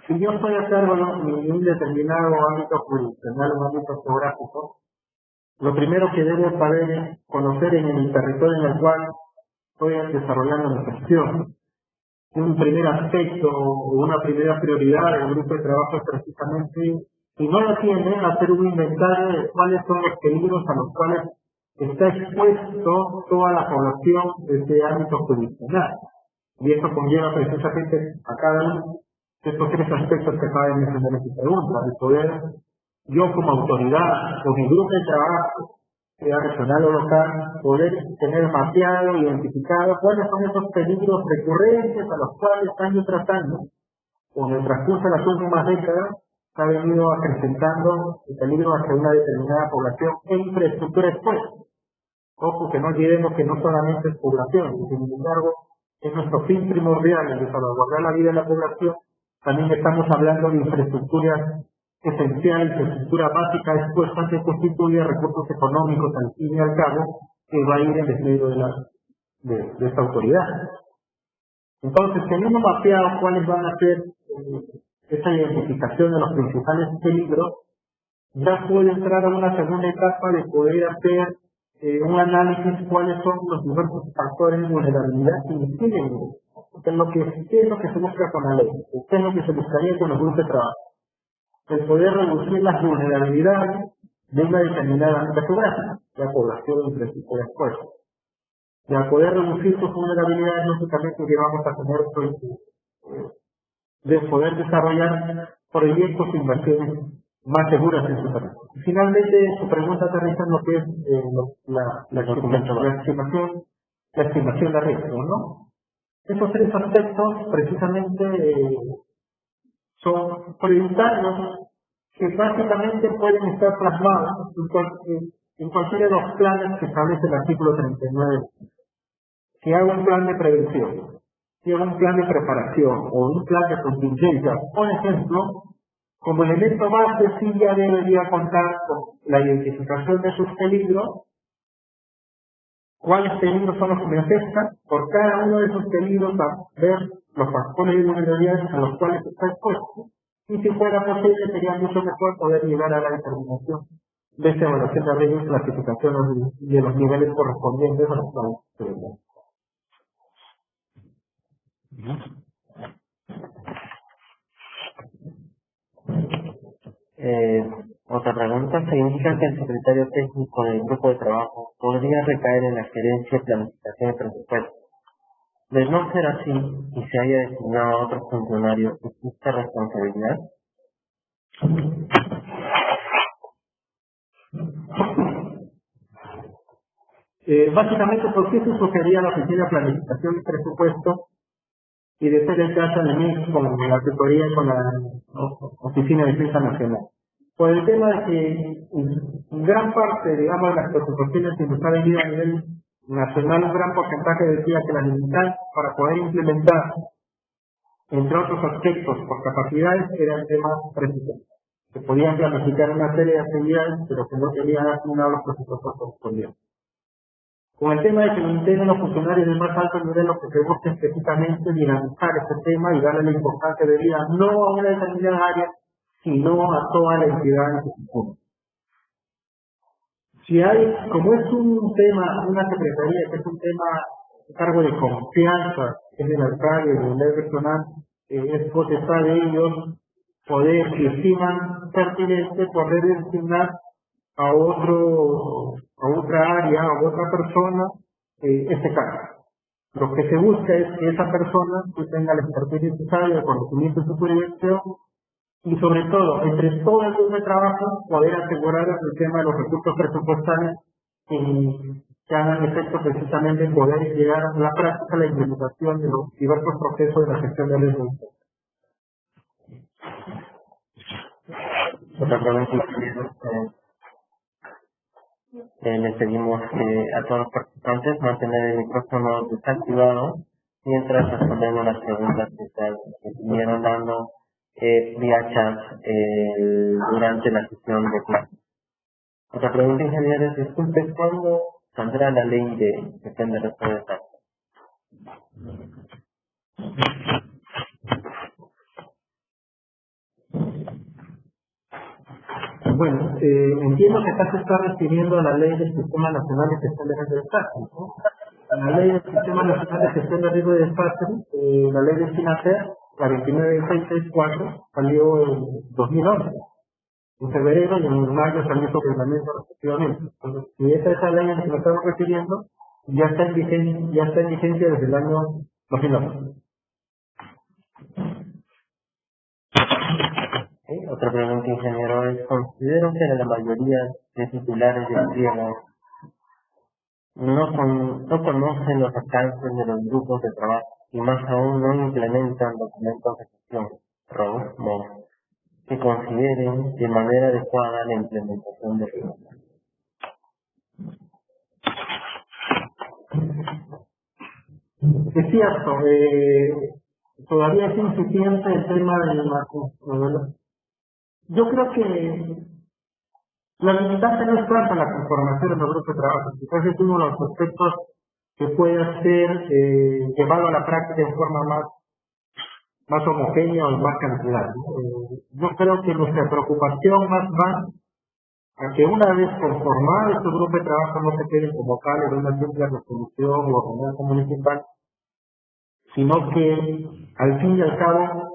si yo estoy a cargo de un determinado ámbito jurisdiccional o ámbito geográfico, lo primero que debo saber es conocer en el territorio en el cual estoy desarrollando mi gestión. Un primer aspecto o una primera prioridad del grupo de trabajo es precisamente, si no lo tienen, hacer un inventario de cuáles son los peligros a los cuales está expuesto toda la población de ese ámbito jurisdiccional. Y eso conlleva precisamente a cada uno de estos 3 aspectos que acaba de mencionar en su pregunta, el poder, yo como autoridad, con mi grupo de trabajo, sea regional o local, poder tener mapeado, identificado cuáles son esos peligros recurrentes a los cuales están tratando. Con el transcurso de las últimas décadas, se ha venido acrecentando el peligro hacia una determinada población e infraestructura expuesta. Ojo, que no olvidemos que no solamente es población, sin embargo, es nuestro fin primordial el de salvaguardar la vida de la población. También estamos hablando de infraestructuras esencial, infraestructura básica expuesta que constituye recursos económicos al fin y al cabo que va a ir en desmedro de esta autoridad. Entonces, teniendo mapeado cuáles van a ser esa identificación de los principales peligros, ya puede entrar a una segunda etapa de poder hacer un análisis cuáles son los diversos factores de vulnerabilidad que inciden, qué es lo que se busca con la ley, qué es lo que se buscaría con los grupos de trabajo. El poder reducir las vulnerabilidades de una determinada área geográfica, la población de infraestructura expuesta. Y al poder reducir sus vulnerabilidades, lógicamente que vamos a tener de poder desarrollar proyectos e inversiones más seguras en su terreno. Finalmente, su pregunta aterriza en lo que es la estimación de riesgo, ¿no? Esos tres aspectos precisamente son prioritarios que básicamente pueden estar plasmados en cualquiera de los planes que establece el artículo 39. Si hago un plan de prevención, si hago un plan de preparación o un plan de contingencia, por ejemplo, como elemento base sí ya debería contar con la identificación de sus peligros, cuáles peligros son los que me afectan, por cada uno de esos peligros a ver los factores de vulnerabilidad a los cuales está expuesto, y si fuera posible sería mucho mejor poder llegar a la determinación de esa evaluación de riesgo y clasificación de los niveles correspondientes a los planes de seguridad. Otra pregunta, ¿significa que el secretario técnico del grupo de trabajo podría recaer en la gerencia, planificación y presupuesto? De no ser así y se haya designado a otro funcionario, ¿existe responsabilidad? Básicamente, ¿por qué se sugería la Oficina de Planificación y Presupuesto y de ser el caso de mí con la asesoría con la Oficina de Defensa Nacional? Por el tema de que gran parte, digamos, de las preocupaciones que nos ha venido a nivel nacional, un gran porcentaje decía que la dificultad para poder implementar, entre otros aspectos, por capacidades, era el tema presupuesto. Se podían planificar una serie de actividades, pero que no tenían asignado los presupuestos correspondientes. Con el tema de que lo integren los funcionarios de más alto nivel, lo que se busca es precisamente dinamizar este tema y darle la importancia de vida no a una determinada área, sino a toda la entidad en su conjunto. Si hay, como es un tema, una secretaría, que es un tema de cargo de confianza, es del alcalde, del nivel regional, es potestad de ellos poder, si estiman pertinente, poder designar a otra área, a otra persona, este cargo. Lo que se busca es que esa persona tenga la expertise necesaria, el conocimiento de su supervisión y sobre todo, entre todo el grupo de trabajo, poder asegurar el tema de los recursos presupuestales que hagan efecto precisamente en poder llegar a la práctica, la implementación de los diversos procesos de la gestión de riesgos. Otra pregunta, les pedimos a todos los participantes mantener el micrófono desactivado mientras respondemos las preguntas que vinieron dando vía chat durante la sesión de clase. Otra pregunta, ingenieros, disculpe, ¿cuándo saldrá la ley de gestión de riesgo de desastre? Bueno, entiendo que acá se está refiriendo a la ley del Sistema Nacional de Gestión de Riesgo de Desastre, ¿no? La ley del Sistema Nacional de Gestión de Riesgo de Desastre, la ley del SINASER, la 29664, salió en 2011, en febrero y en mayo salió su reglamento respectivamente. Entonces, si esa es la ley a la que nos estamos refiriendo, ya está en vigencia desde el año 2011. Otra pregunta, ingeniero, es: considero que la mayoría de titulares del pliego no conocen los alcances de los grupos de trabajo y más aún no implementan documentos de gestión, roadmap, que consideren de manera adecuada la implementación de riesgos. Es cierto, todavía es insuficiente el tema del marco. Yo creo que la limitante no es tanto la conformación de los grupos de trabajo, quizás es uno de los aspectos que puede ser llevado a la práctica de forma más homogénea o más cantidad. Yo creo que nuestra preocupación más va a que una vez conformado este grupo de trabajo no se queden como tales de una simple resolución o reunión municipal, sino que al fin y al cabo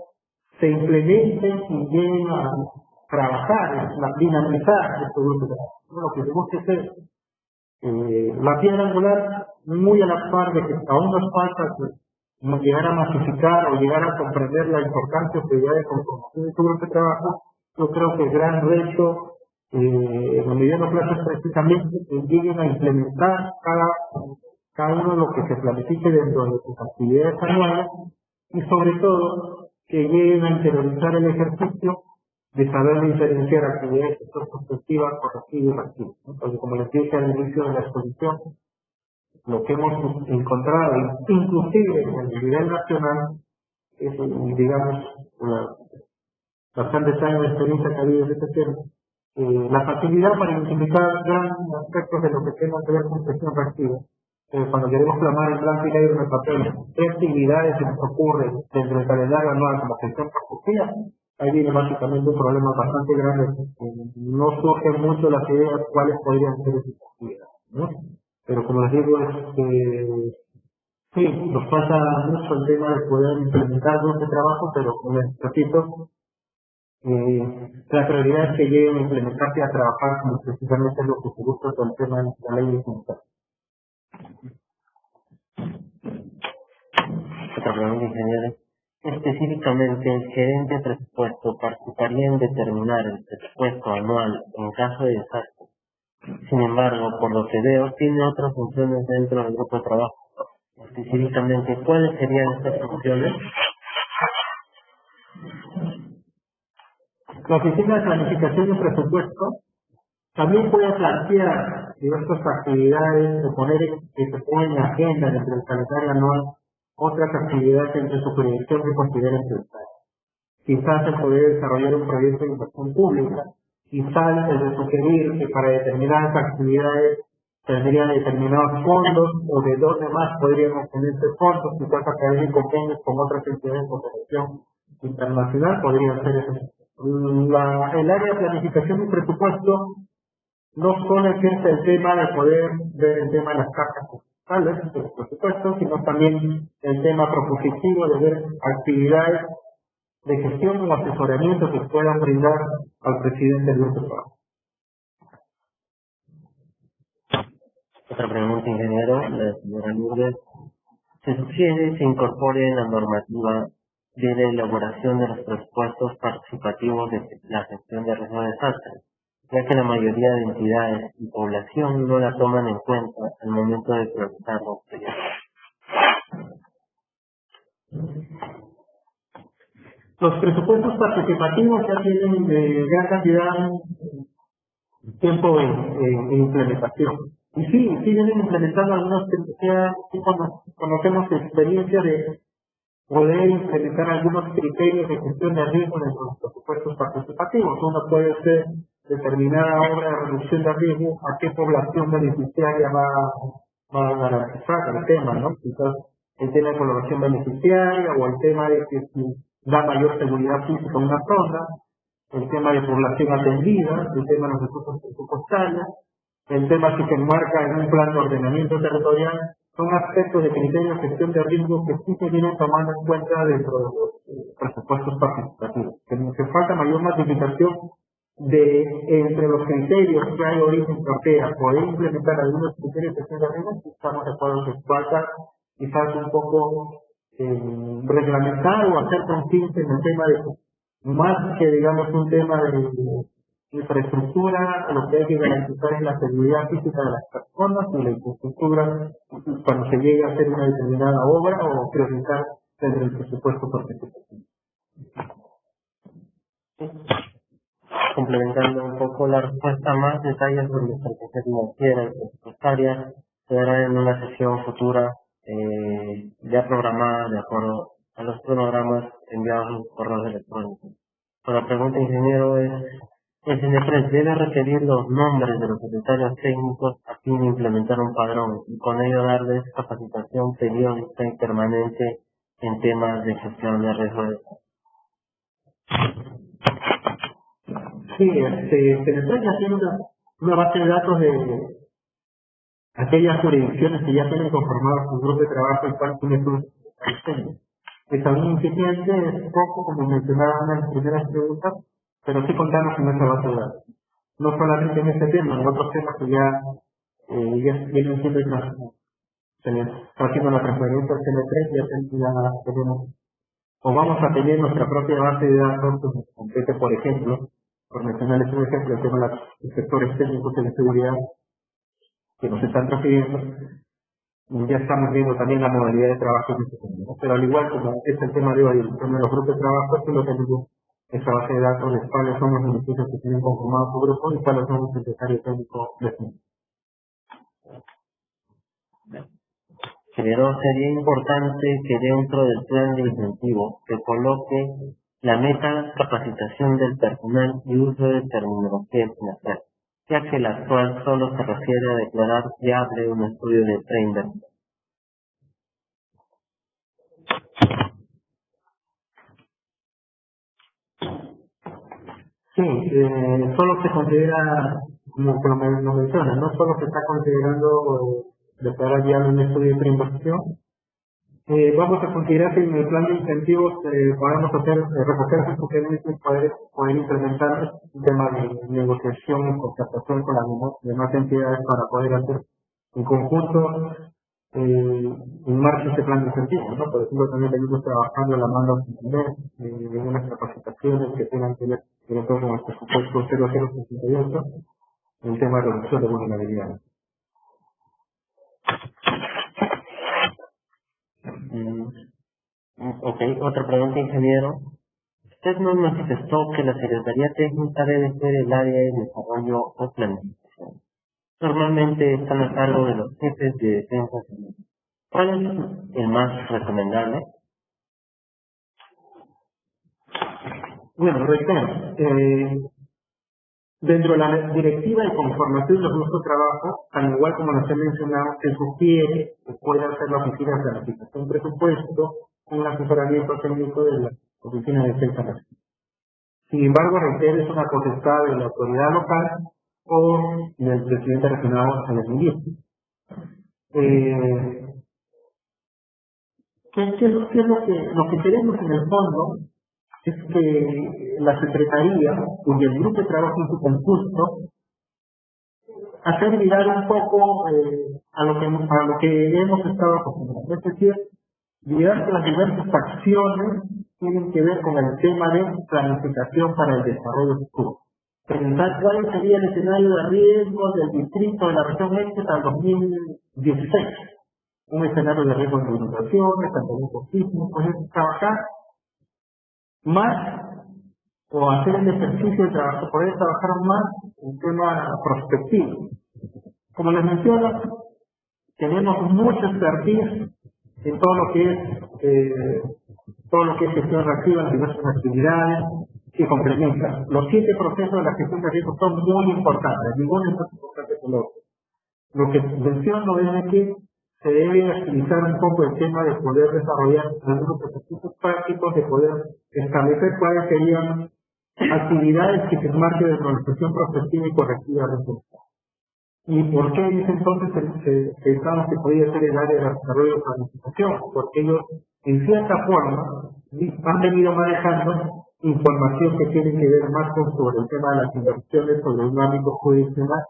se implementen y lleguen a trabajar, dinamizar este grupo de trabajo. Lo que se busca es la piedra angular, muy a la par de que aún nos falta llegar a masificar o llegar a comprender la importancia que ya de conformación de este grupo de trabajo. Yo creo que el gran reto en el mediano plazo es precisamente que lleguen a implementar cada uno lo que se planifique dentro de sus actividades anuales y sobre todo que lleguen a interiorizar el ejercicio de saber diferenciar actividades que son constructivas, correctivas y reactivas, ¿no? Porque como les dije al inicio de la exposición, lo que hemos encontrado, inclusive en el nivel nacional, es, digamos, bastantes años de experiencia que ha habido en este tema, la facilidad para identificar grandes aspectos de lo que tenga que ver con gestión reactiva. Cuando queremos plasmar en blanco y negro en el papel qué actividades se nos ocurren dentro del calendario anual como gestión prospectiva, ahí viene básicamente un problema bastante grande. No surgen mucho las ideas cuáles podrían ser esas actividades, ¿no? Pero como les digo, sí, nos falta mucho el tema de poder implementar todo este trabajo, pero como les repito, la prioridad es que lleguen a implementarse y a trabajar como precisamente lo que se busca con el tema de la ley de comunidad. Otra pregunta, ingeniero. Específicamente, el gerente de presupuesto participaría en determinar el presupuesto anual en caso de desastre. Sin embargo, por lo que veo, tiene otras funciones dentro del grupo de trabajo. Específicamente, ¿cuáles serían estas funciones? La Oficina de Planificación y Presupuesto también puede plantear diversas actividades o poner que se pongan en agenda dentro del calendario anual otras actividades entre su jurisdicción que consideren prioritarias. Quizás el poder desarrollar un proyecto de inversión pública, quizás el de sugerir que para determinadas actividades tendrían determinados fondos o de dónde más podrían obtenerse fondos, quizás a través de convenios con otras entidades de cooperación internacional podrían ser eso. El área de planificación y presupuesto no solo es el tema de poder ver el tema de las cartas postales de los presupuestos, sino también el tema propositivo de ver actividades de gestión o asesoramiento que puedan brindar al presidente del grupo. Otra pregunta, ingeniero, la señora Lourdes. Se sugiere se incorpore en la normativa de la elaboración de los presupuestos participativos de la gestión de riesgo de desastre, ya que la mayoría de entidades y población no la toman en cuenta al momento de priorizar los proyectos. Los presupuestos participativos ya tienen gran cantidad de tiempo en implementación. Y sí vienen implementando algunos que sí conocemos experiencia de poder implementar algunos criterios de gestión de riesgo dentro de los presupuestos participativos. Uno puede ser determinada obra de reducción de riesgo, a qué población beneficiaria va a garantizar el tema, ¿no? Quizás el tema de colaboración beneficiaria o el tema de que si da mayor seguridad física a una zona, el tema de población atendida, el tema de los recursos presupuestarios, el tema si se enmarca en un plan de ordenamiento territorial, son aspectos de criterios de gestión de riesgo que sí se vienen tomando en cuenta dentro de los presupuestos participativos. Que falta mayor matificación entre los criterios que hay origen Ortega, poder implementar algunos criterios de gestión de riesgo, estamos de acuerdo que falta quizás un poco reglamentar o hacer conciencia en el tema de más que digamos un tema de infraestructura, lo que hay que garantizar es la seguridad física de las personas y la infraestructura cuando se llegue a hacer una determinada obra o priorizar dentro del presupuesto participativo. Complementando un poco la respuesta, más detalles sobre la estrategia financiera y presupuestaria se dará en una sesión futura ya programada de acuerdo a los cronogramas enviados en correos electrónicos. La pregunta, ingeniero, es: el CNE3 debe requerir los nombres de los secretarios técnicos a fin de implementar un padrón y con ello darles capacitación periódica y permanente en temas de gestión de riesgo de Sí, CNE3 ya tiene una base de datos de aquellas jurisdicciones que ya tienen conformados su grupo de trabajo y cuál tiene sus secretarios. Es aún incipiente, es poco, como mencionaba en las primeras preguntas, pero sí contamos con esa base de datos. No solamente en este tema, en otros temas que ya vienen siendo se les está haciendo la transferencia al CN3, ya tenemos, o vamos a tener nuestra propia base de datos que nos compete, por ejemplo, por mencionarles un ejemplo, el tema de los sectores técnicos de la seguridad que nos están transfiriendo, ya estamos viendo también la modalidad de trabajo en este tema, ¿no? Pero al igual como es el tema de hoy, el tema de los grupos de trabajo, es lo que tenemos esa base de datos de cuáles son los beneficios que tienen conformado su grupo y cuáles son los necesarios técnicos de su. Ingeniero, sería importante que dentro del plan de incentivos se coloque la meta capacitación del personal y uso de terminología financiera, ya que la actual solo se refiere a declarar viable un estudio de preinversión. Sí, solo se considera, como lo menciona, no solo se está considerando declarar viable un estudio de preinversión. Vamos a considerar que en el plan de incentivos podemos hacer, recoger sus sugerencias y poder implementar un tema de negociación y concertación con las demás entidades para poder hacer en conjunto en marcha este plan de incentivos, ¿no? Por ejemplo, también venimos trabajando en la mano de unas capacitaciones que tengan que ver sobre todo con el presupuesto 0068, el tema de reducción de vulnerabilidad. Ok, otra pregunta, ingeniero. Usted nos manifestó que la Secretaría Técnica debe ser el área de desarrollo o planificación. Normalmente están a cargo de los jefes de defensa civil. ¿Cuál es el más recomendable? Bueno, reitero, dentro de la directiva de conformación de los grupos de trabajo, al igual como nos he mencionado, se sugiere que pueda hacer la oficina de planificación presupuesto con el asesoramiento técnico de la oficina de defensa nacional. Sin embargo, reitero, es una potestad de la autoridad local o del presidente regional en el ministro. ¿Qué es lo que queremos en el fondo? Es que la Secretaría y el grupo de trabajo en su conjunto hacer mirar un poco a lo que hemos estado acostumbrados. Es decir, mirar que las diversas acciones tienen que ver con el tema de planificación para el desarrollo futuro. Pensar cuál sería el escenario de riesgo del distrito de la región este hasta el 2016. Un escenario de riesgo de inundaciones, tanto sísmicos, pues es trabajar más o hacer el ejercicio de trabajo, poder trabajar más en tema prospectivo. Como les menciono, tenemos mucho expertise en todo lo que es gestión reactiva, las diversas actividades que complementan. Los 7 procesos de la gestión de riesgos son muy importantes, ninguno es más importante que el otro. Lo que menciono es de que se debe agilizar un poco el tema de poder desarrollar algunos ejercicios prácticos, de poder establecer cuáles serían actividades que se enmarquen de organización prospectiva y correctiva de resultados. ¿Y por qué en ese entonces pensamos que podía ser el área de desarrollo de planificación? Porque ellos, en cierta forma, han venido manejando información que tiene que ver más sobre el tema de las inversiones, sobre un ámbito jurisdiccional,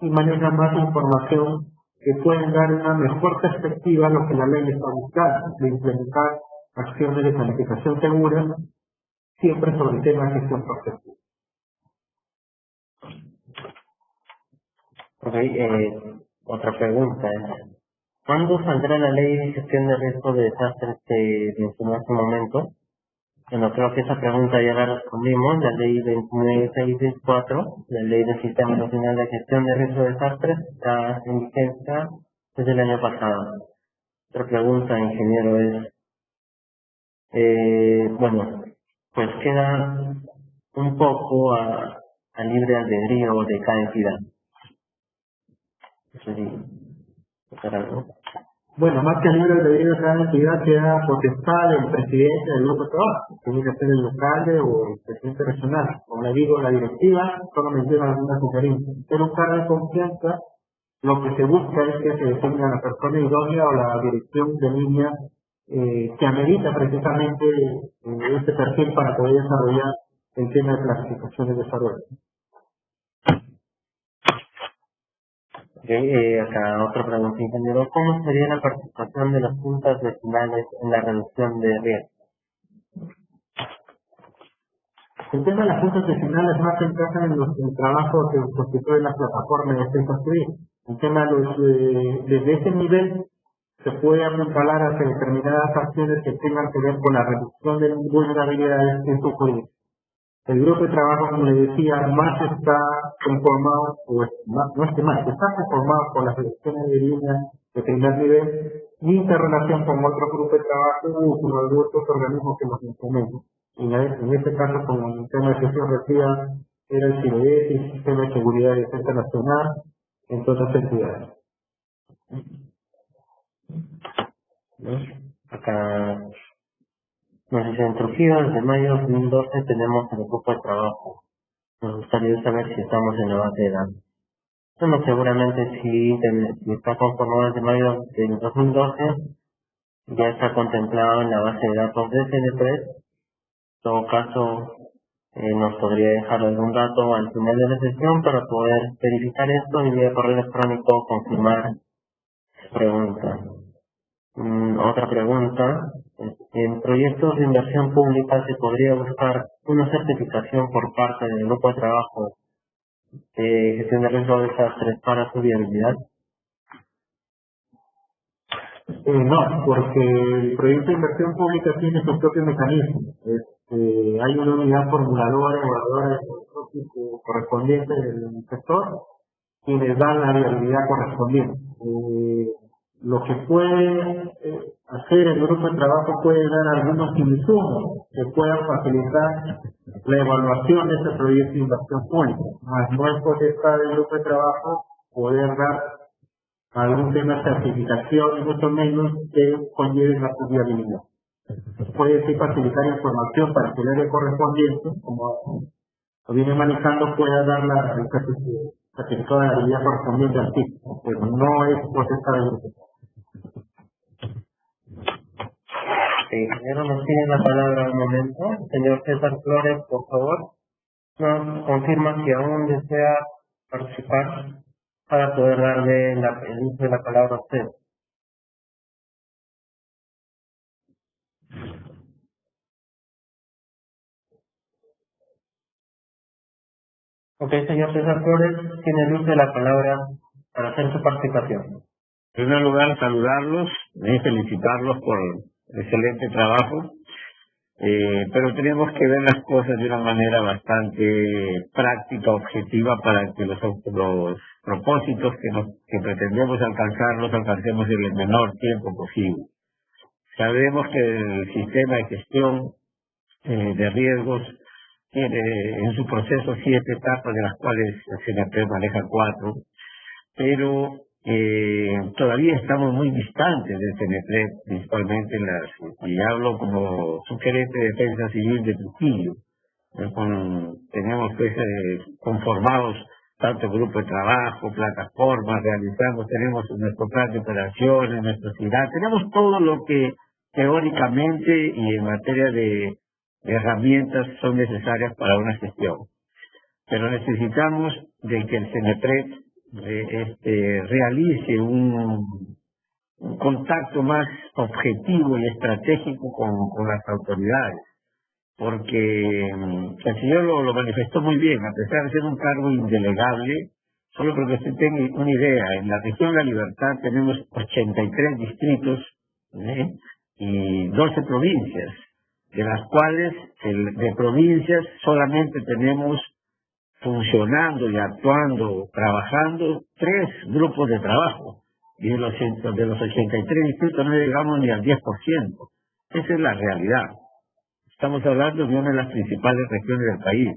y manejan más información que pueden dar una mejor perspectiva a lo que la ley está buscando, de implementar acciones de planificación segura, siempre sobre el tema de gestión prospectiva. Ok, otra pregunta es, ¿cuándo saldrá la ley de gestión de riesgo de desastres que mencionó hace un momento? Bueno, creo que esa pregunta ya la respondimos, la ley 29664, la ley del Sistema Nacional de Gestión de Riesgo de Desastres, está en vigencia desde el año pasado. Otra pregunta, ingeniero, es, bueno, pues queda un poco a libre albedrío de cada entidad. Eso sí, algo. Bueno, más que el libre albedrío de cada entidad queda potestad del presidente del grupo de trabajo, tiene que ser el alcalde o el presidente regional. Como le digo, la directiva solo menciona algunas sugerencias, pero un cargo de confianza, lo que se busca es que se detenga la persona idónea o la dirección de línea que amerita precisamente este perfil para poder desarrollar el tema de planificación y desarrollo. Acá otra pregunta, ingeniero. ¿Cómo sería la participación de las juntas vecinales en la reducción de riesgo? El tema de las juntas vecinales más se encaja en el trabajo que constituye la plataforma de defensa civil. El tema desde ese nivel se puede apuntalar hacia determinadas acciones que tengan que ver con la reducción de vulnerabilidades en su proyecto. El grupo de trabajo, como les decía, más está conformado, no es que más, está conformado por las direcciones de línea de primer nivel y interrelación con otros grupos de trabajo o con algunos otros organismos que los implementan. En este caso, como el tema de gestión decía, era el CIDES, el Sistema de Seguridad y Defensa Nacional, entre otras entidades. Acá nos dice, en Trujillo, desde mayo de 2012 tenemos el grupo de trabajo. Nos gustaría saber si estamos en la base de datos. Bueno, seguramente si está conformado desde mayo del 2012, ya está contemplado en la base de datos de CNP. En todo caso, nos podría dejar algún dato al final de la sesión para poder verificar esto y vía correo electrónico confirmar su pregunta. Otra pregunta, en proyectos de inversión pública se podría buscar una certificación por parte del grupo de trabajo de gestión de riesgo de desastres para su viabilidad. No, porque el proyecto de inversión pública tiene su propio mecanismo. Hay una unidad formuladora, evaluadora correspondiente del sector, quienes dan la viabilidad correspondiente. Lo que puede hacer el grupo de trabajo puede dar algunos insumos que puedan facilitar la evaluación de ese proyecto de inversión pública. No es potestad del grupo de trabajo poder dar algún tema de certificación y mucho menos que conlleve la viabilidad. Puede ser facilitar información para que el área correspondiente, como lo viene manejando, pueda dar el certificado de la habilidad correspondiente al tipo, pero no es potestad del grupo. Primero nos tiene la palabra un momento. Señor César Flores, por favor, nos confirma si aún desea participar para poder darle el uso de la palabra a usted. Ok, señor César Flores, tiene el uso de la palabra para hacer su participación. En primer lugar, saludarlos y felicitarlos por el excelente trabajo, pero tenemos que ver las cosas de una manera bastante práctica, objetiva, para que los propósitos que pretendemos alcanzar los alcancemos en el menor tiempo posible. Sabemos que el sistema de gestión de riesgos tiene en su proceso 7 etapas, de las cuales el CNP maneja 4, pero todavía estamos muy distantes del CNP, principalmente y hablo como subgerente de Defensa Civil de Trujillo. Tenemos pues conformados tanto grupo de trabajo, plataformas, tenemos nuestro plan de operaciones, nuestra ciudad, tenemos todo lo que teóricamente y en materia de herramientas son necesarias para una gestión. Pero necesitamos de que el CNPRED realice un contacto más objetivo y estratégico con las autoridades, porque el señor lo manifestó muy bien, a pesar de ser un cargo indelegable. Solo para que usted tenga una idea, en la región de La Libertad tenemos 83 distritos y 12 provincias, de las cuales de provincias solamente tenemos funcionando y actuando, trabajando 3 grupos de trabajo, y de los 83 distritos no llegamos ni al 10%. Esa es la realidad. Estamos hablando de una de las principales regiones del país.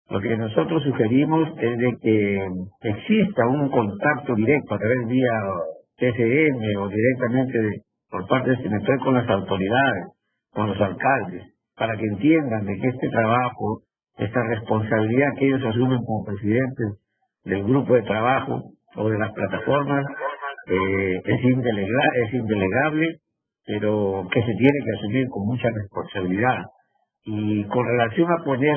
Lo que nosotros sugerimos es de que exista un contacto directo a través vía TCM o directamente por parte del CNP con las autoridades, con los alcaldes, para que entiendan de que este trabajo, esta responsabilidad que ellos asumen como presidentes del grupo de trabajo o de las plataformas es indelegable, pero que se tiene que asumir con mucha responsabilidad. Y con relación a poner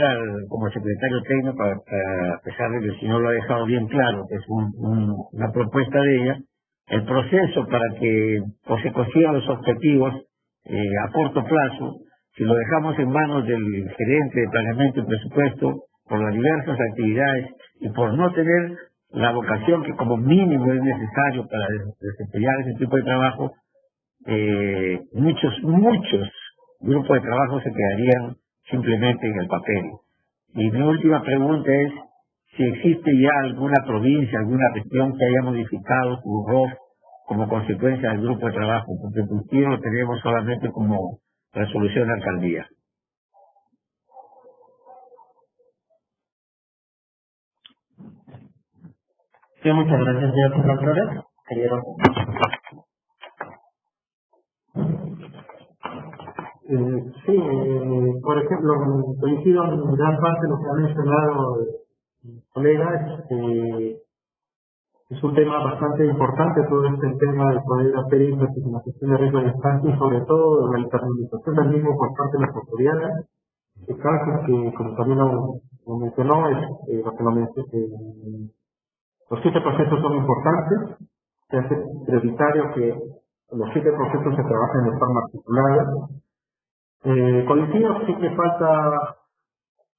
como secretario técnico, a pesar de que el señor lo ha dejado bien claro, que es una propuesta de ella, el proceso para que se consigan los objetivos a corto plazo, si lo dejamos en manos del gerente de planeamiento y presupuesto, por las diversas actividades y por no tener la vocación que como mínimo es necesario para desempeñar ese tipo de trabajo, muchos grupos de trabajo se quedarían simplemente en el papel. Y mi última pregunta es si existe ya alguna provincia, alguna región que haya modificado su ROF como consecuencia del grupo de trabajo, porque en Trujillo lo tenemos solamente como resolución de alcaldía. Sí, muchas gracias, señor Flores. Sí, por ejemplo, coincido en gran parte de lo que ha mencionado el colega. Es un tema bastante importante todo este tema de poder hacer identificación de riesgo de estancia y sobre todo la internalización del mismo por parte de las autoridades. El caso que, como también lo mencionó, es lo que lo mencioné, los 7 procesos son importantes. Se hace prioritario que los 7 procesos se trabajen de forma articulada. Coincido, sí que falta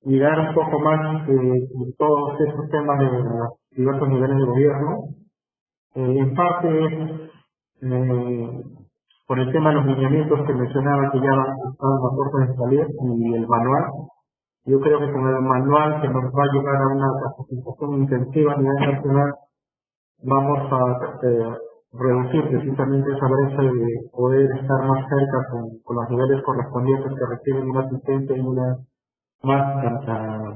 llegar un poco más en todos estos temas de los diversos niveles de gobierno. En parte, por el tema de los lineamientos que mencionaba que ya estaban a puerta de salir y el manual. Yo creo que con el manual que nos va a llevar a una capacitación intensiva a nivel nacional, vamos a reducir precisamente esa brecha de poder estar más cerca con los niveles correspondientes que requieren una asistencia y una más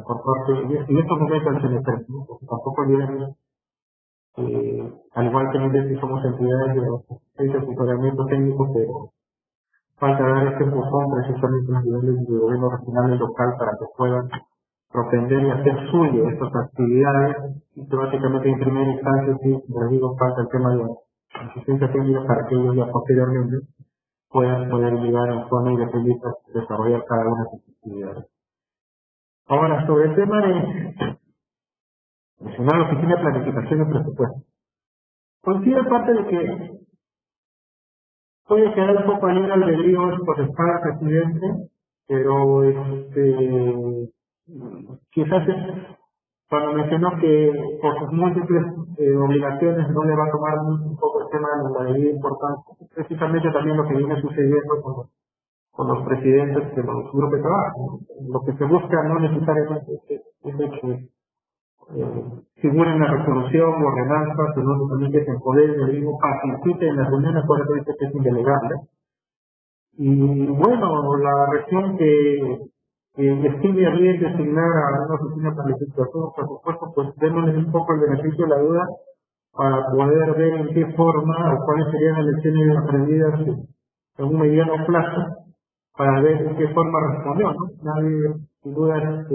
por parte, en estos momentos del CNP, ¿no? Porque tampoco olvidemos, al igual que nosotros somos entidades de asistencia y asesoramiento técnico, pero falta dar este empujón precisamente a los niveles de gobierno regional y local para que puedan propender y hacer suyo estas actividades, y que básicamente en primera instancia, sí, les digo, falta el tema de asistencia técnica para que ellos ya posteriormente puedan poder llegar en forma independiente a desarrollar cada una de sus actividades. Ahora, sobre el tema de mencionar la oficina de planificación y presupuesto. Coincido en parte de que puede quedar un poco a libre albedrío por estar presidente, pero quizás cuando mencionó que por sus múltiples obligaciones no le va a tomar un poco el tema de la debida importancia, precisamente también lo que viene sucediendo con los presidentes de los grupos de trabajo. Lo que se busca no necesariamente es de que figure en la resolución o ordenanza, sino también que se empodere el mismo, participe en las reuniones, por eso dice que es indelegable. Y bueno, la región que estime bien designar a una oficina de planificación, por supuesto, pues démosle un poco el beneficio de la duda para poder ver en qué forma o cuáles serían las lecciones aprendidas en un mediano plazo para ver en qué forma respondió, ¿no? Nadie, sin duda,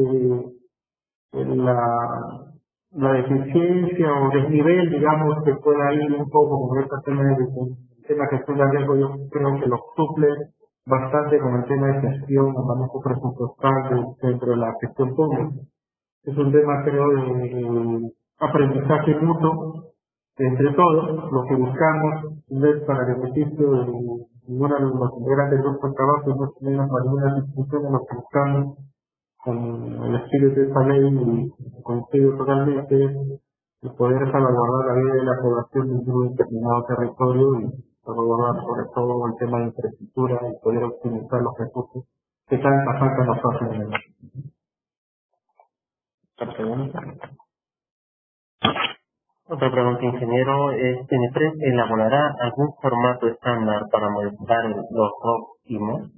la deficiencia o desnivel, digamos, que pueda ir un poco con este tema de gestión de riesgo, yo creo que lo suple bastante con el tema de gestión o manejo presupuestal dentro de la gestión pública. Es un tema, creo, de aprendizaje mutuo entre todos. Lo que buscamos es para el beneficio de ninguno de los integrantes del grupo de trabajo, no tenemos algunas instituciones, lo que buscamos con el espíritu de esta ley y coincido totalmente el poder salvaguardar la vida de la población de un determinado territorio y salvaguardar sobre todo el tema de infraestructura y poder optimizar los recursos que tanta falta nos hacen. Otra pregunta, ingeniero. ¿CNEPRES elaborará algún formato estándar para modificar los ROC IMO?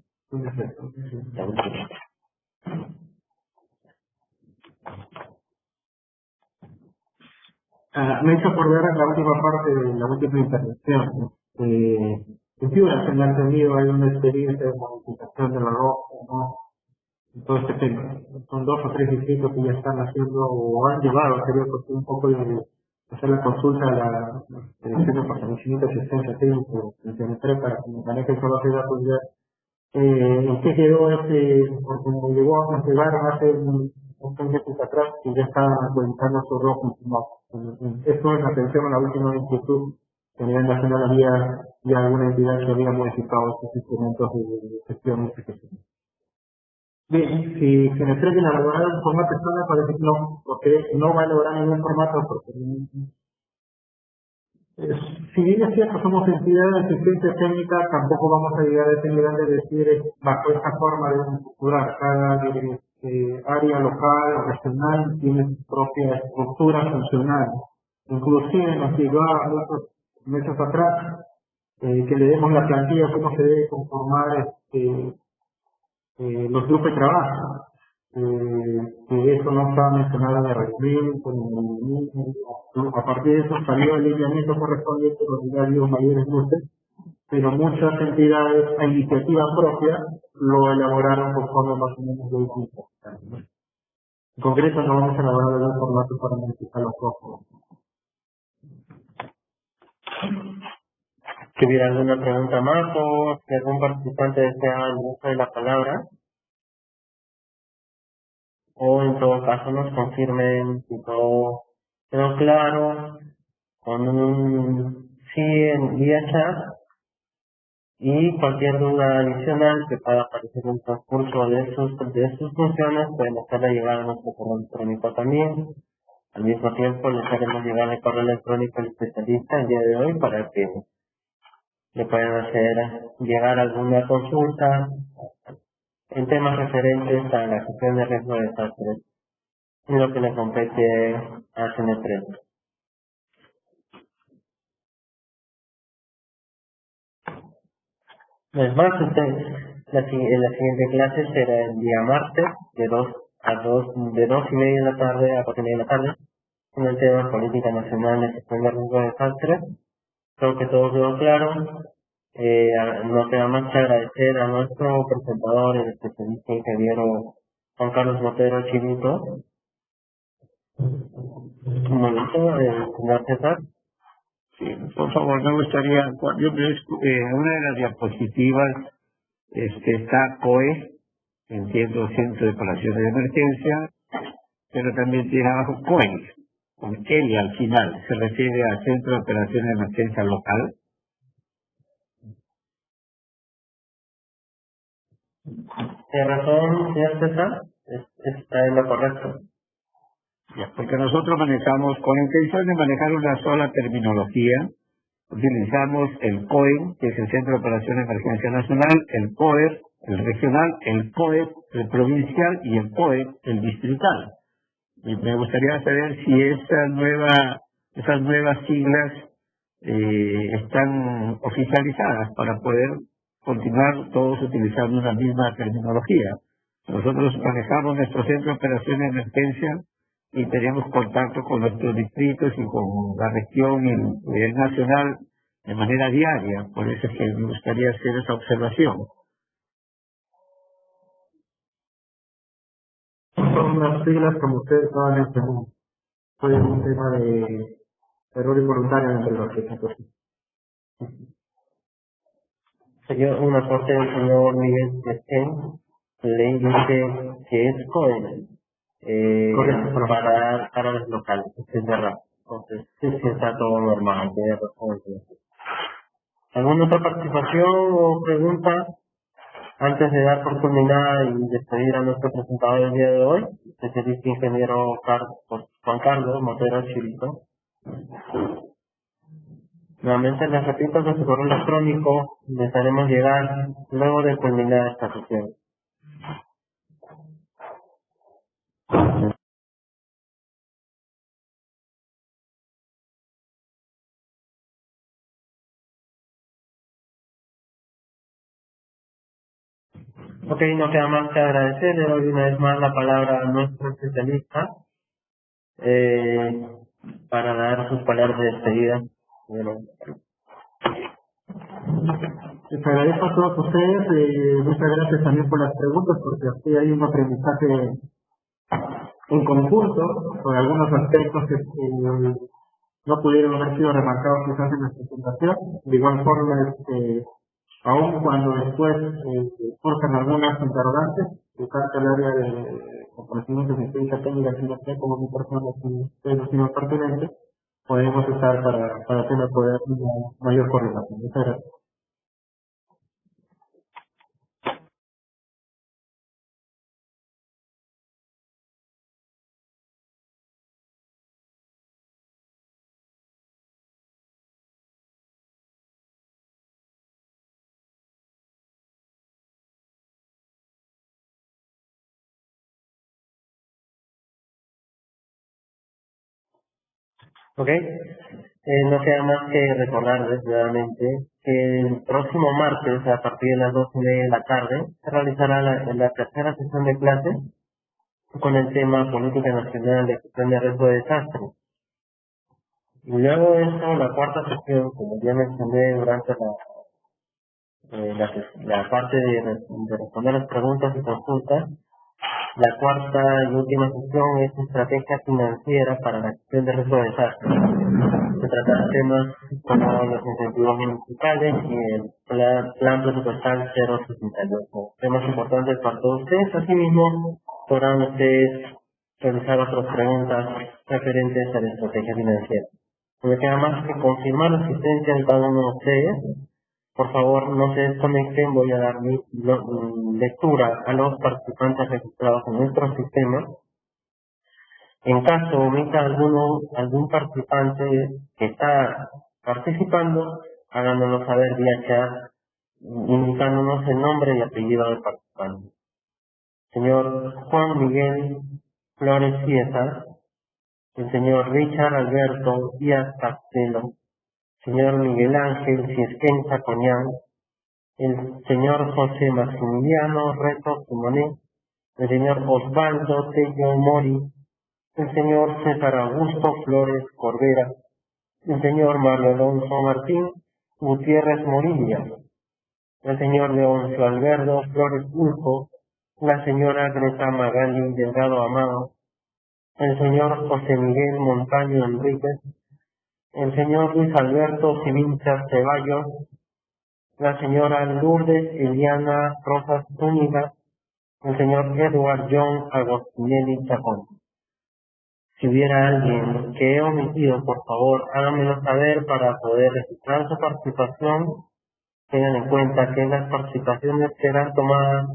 Me hizo acordar a la última parte de la última intervención. En Piura, se me ha entendido, hay una experiencia de modificación de la roca, ¿no? En todo este tema. Son 2 o 3 distritos que ya están haciendo o han llevado, sería un poco de hacer la consulta a la Dirección de Fortalecimiento de Asistencia Técnica del CNP para que maneje toda base de datos ya. ¿En qué quedó porque llegó a llegaron hace un meses atrás y ya está actualizando su rojo? Esto en atención a la última inquietud que a nivel nacional había ya alguna entidad que había modificado estos instrumentos de gestión. Bien, si se me cree que elaborar un formato estándar, parece que no, porque no va a elaborar ningún formato, porque Si bien es cierto, somos entidades de asistencia técnica, tampoco vamos a llegar a ese nivel de decir bajo esta forma de estructurar. Cada área local o regional tiene su propia estructura funcional. Inclusive nos llegó a muchos meses atrás que le demos la plantilla cómo se debe conformar los grupos de trabajo. Que eso no estaba mencionado en el reglamento, a partir de eso salió el lineamiento correspondiente donde ya dio mayores luces, pero muchas entidades a iniciativa propia lo elaboraron conforme más o menos de distintos. En concreto no vamos a elaborar el formato para modificar los costos. Si hubiera alguna pregunta más o si algún participante desea el uso de la palabra, o en todo caso nos confirmen si todo quedó claro con un sí en vía chat, y cualquier duda adicional que pueda aparecer en el transcurso de sus funciones pueden hacerla llegar a nuestro correo electrónico también. Al mismo tiempo les haremos llegar el correo electrónico al especialista el día de hoy para que le puedan hacer llegar alguna consulta en temas referentes a la gestión de riesgo de desastres en lo que le compete a CN3. Es más, la siguiente clase será el día martes de 2:30 de la tarde a 4:30 de la tarde, con el tema Política Nacional de Gestión de Riesgo de Desastres. Creo que todo quedó claro. No queda más que agradecer a nuestro presentador, el especialista ingeniero Juan Carlos Motero Chivito. Un momento, señor César. Sí, por favor, me gustaría, una de las diapositivas está COE, entiendo Centro de Operaciones de Emergencia, pero también tiene abajo COEN, con L al final, se refiere al Centro de Operaciones de Emergencia Local. Tiene razón, señor César, está en lo correcto. Ya, porque nosotros manejamos, con la intención de manejar una sola terminología, utilizamos el COEN, que es el Centro de Operaciones de Emergencia Nacional, el COER, el regional, el COEP, el provincial y el COEP, el distrital. Y me gustaría saber si esas nuevas siglas están oficializadas para poder continuar todos utilizando una misma terminología. Nosotros manejamos nuestro Centro de Operaciones de Emergencia y tenemos contacto con nuestros distritos y con la región y el nivel nacional de manera diaria. Por eso es que me gustaría hacer esa observación. Son unas siglas como ustedes estaban mencionando. Fue un tema de error involuntario entre los equipos. Señor, un aporte del señor Miguel Pesquén, le dice que es COEN. Para los locales, es verdad. Entonces, sí está todo normal, tiene razón. ¿Alguna otra participación o pregunta antes de dar por culminada y despedir a nuestro presentador del día de hoy, especialista ingeniero Juan Carlos Motero Chirito? Nuevamente les repito que su correo electrónico les haremos llegar luego de culminar esta sesión. Ok, no queda más que agradecer. Le doy una vez más la palabra a nuestro especialista para dar sus palabras de despedida. Bueno, Les agradezco a todos ustedes, muchas gracias también por las preguntas, porque así hay un aprendizaje en conjunto sobre algunos aspectos que no pudieron haber sido remarcados quizás en la presentación. De igual forma, aun cuando después surjan algunas interrogantes, buscar el área de conocimientos de ciencia técnica que no sé como mi persona si ustedes estiman pertinente, podemos estar para tener poder una mayor coordinación. Muchas gracias. ¿Ok? No queda más que recordarles nuevamente que el próximo martes, a partir de las 12:30 de la tarde, se realizará la tercera sesión de clases con el tema Política Nacional de Gestión de Riesgo de Desastre. Y luego de eso, la cuarta sesión, como ya mencioné durante la parte de responder las preguntas y consultas, la cuarta y última sesión es estrategia financiera para la gestión de riesgo de desastre. Se trata de temas como los incentivos municipales y el plan presupuestal 068. Temas importantes para todos ustedes. Asimismo, podrán ustedes realizar otras preguntas referentes a la estrategia financiera. No me queda más que confirmar la asistencia de cada uno de ustedes. Por favor, no se desconecten, voy a dar lectura a los participantes registrados en nuestro sistema. En caso omita algún participante que está participando, háganoslo saber vía chat, indicándonos el nombre y apellido del participante. Señor Juan Miguel Flores Ciesas, el señor Richard Alberto Díaz Castelo, señor Miguel Ángel Ciesquenza Coñán, el señor José Maximiliano Reto Simonet, el señor Osvaldo Tello Mori, el señor César Augusto Flores Corbera, el señor Mario Alonso Martín Gutiérrez Morilla, el señor Leoncio Alberto Flores Ulfo, la señora Greta Magali Delgado Amado, el señor José Miguel Montaño Enríquez, el señor Luis Alberto Civincha Ceballos, la señora Lourdes Eliana Rosas Zúñiga, el señor Edward John Agostinelli Chacón. Si hubiera alguien que he omitido, por favor, háganmelo saber para poder registrar su participación. Tengan en cuenta que las participaciones serán tomadas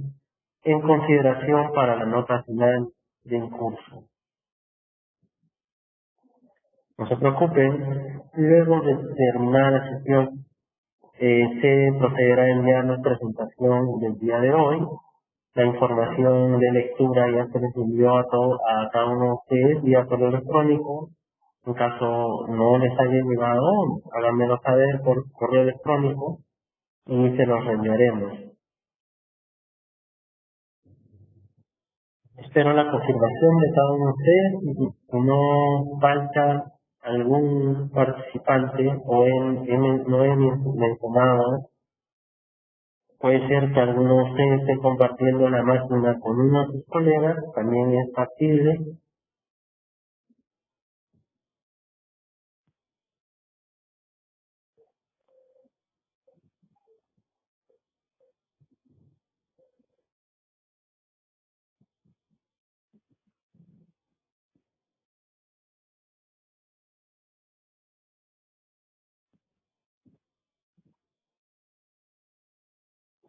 en consideración para la nota final del curso. No se preocupen, luego de terminar la sesión se procederá a enviar la presentación del día de hoy. La información de lectura ya se les envió a cada uno de ustedes vía correo electrónico. En caso no les haya llegado, háganmelo saber por correo electrónico y se los reenviaremos. Espero la confirmación de cada uno de ustedes y si no falta algún participante o no he mencionado, puede ser que alguno de ustedes esté compartiendo la máquina con uno de sus colegas, también es factible.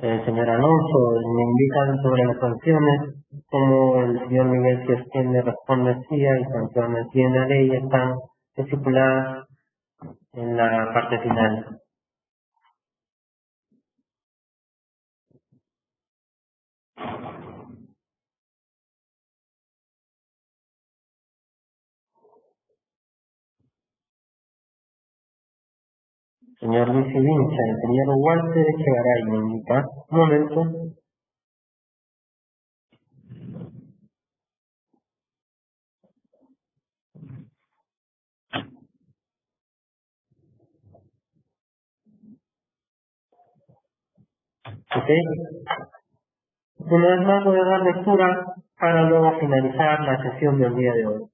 El señor Alonso me indica sobre las sanciones, como el señor Miguel Ciesquén le responde sí, y sanciones y en la ley están estipuladas en la parte final. Señor Luis Vincha, el señor Walter Echegaray me indica, un momento. Ok. Una vez más voy a dar lectura para luego finalizar la sesión del día de hoy.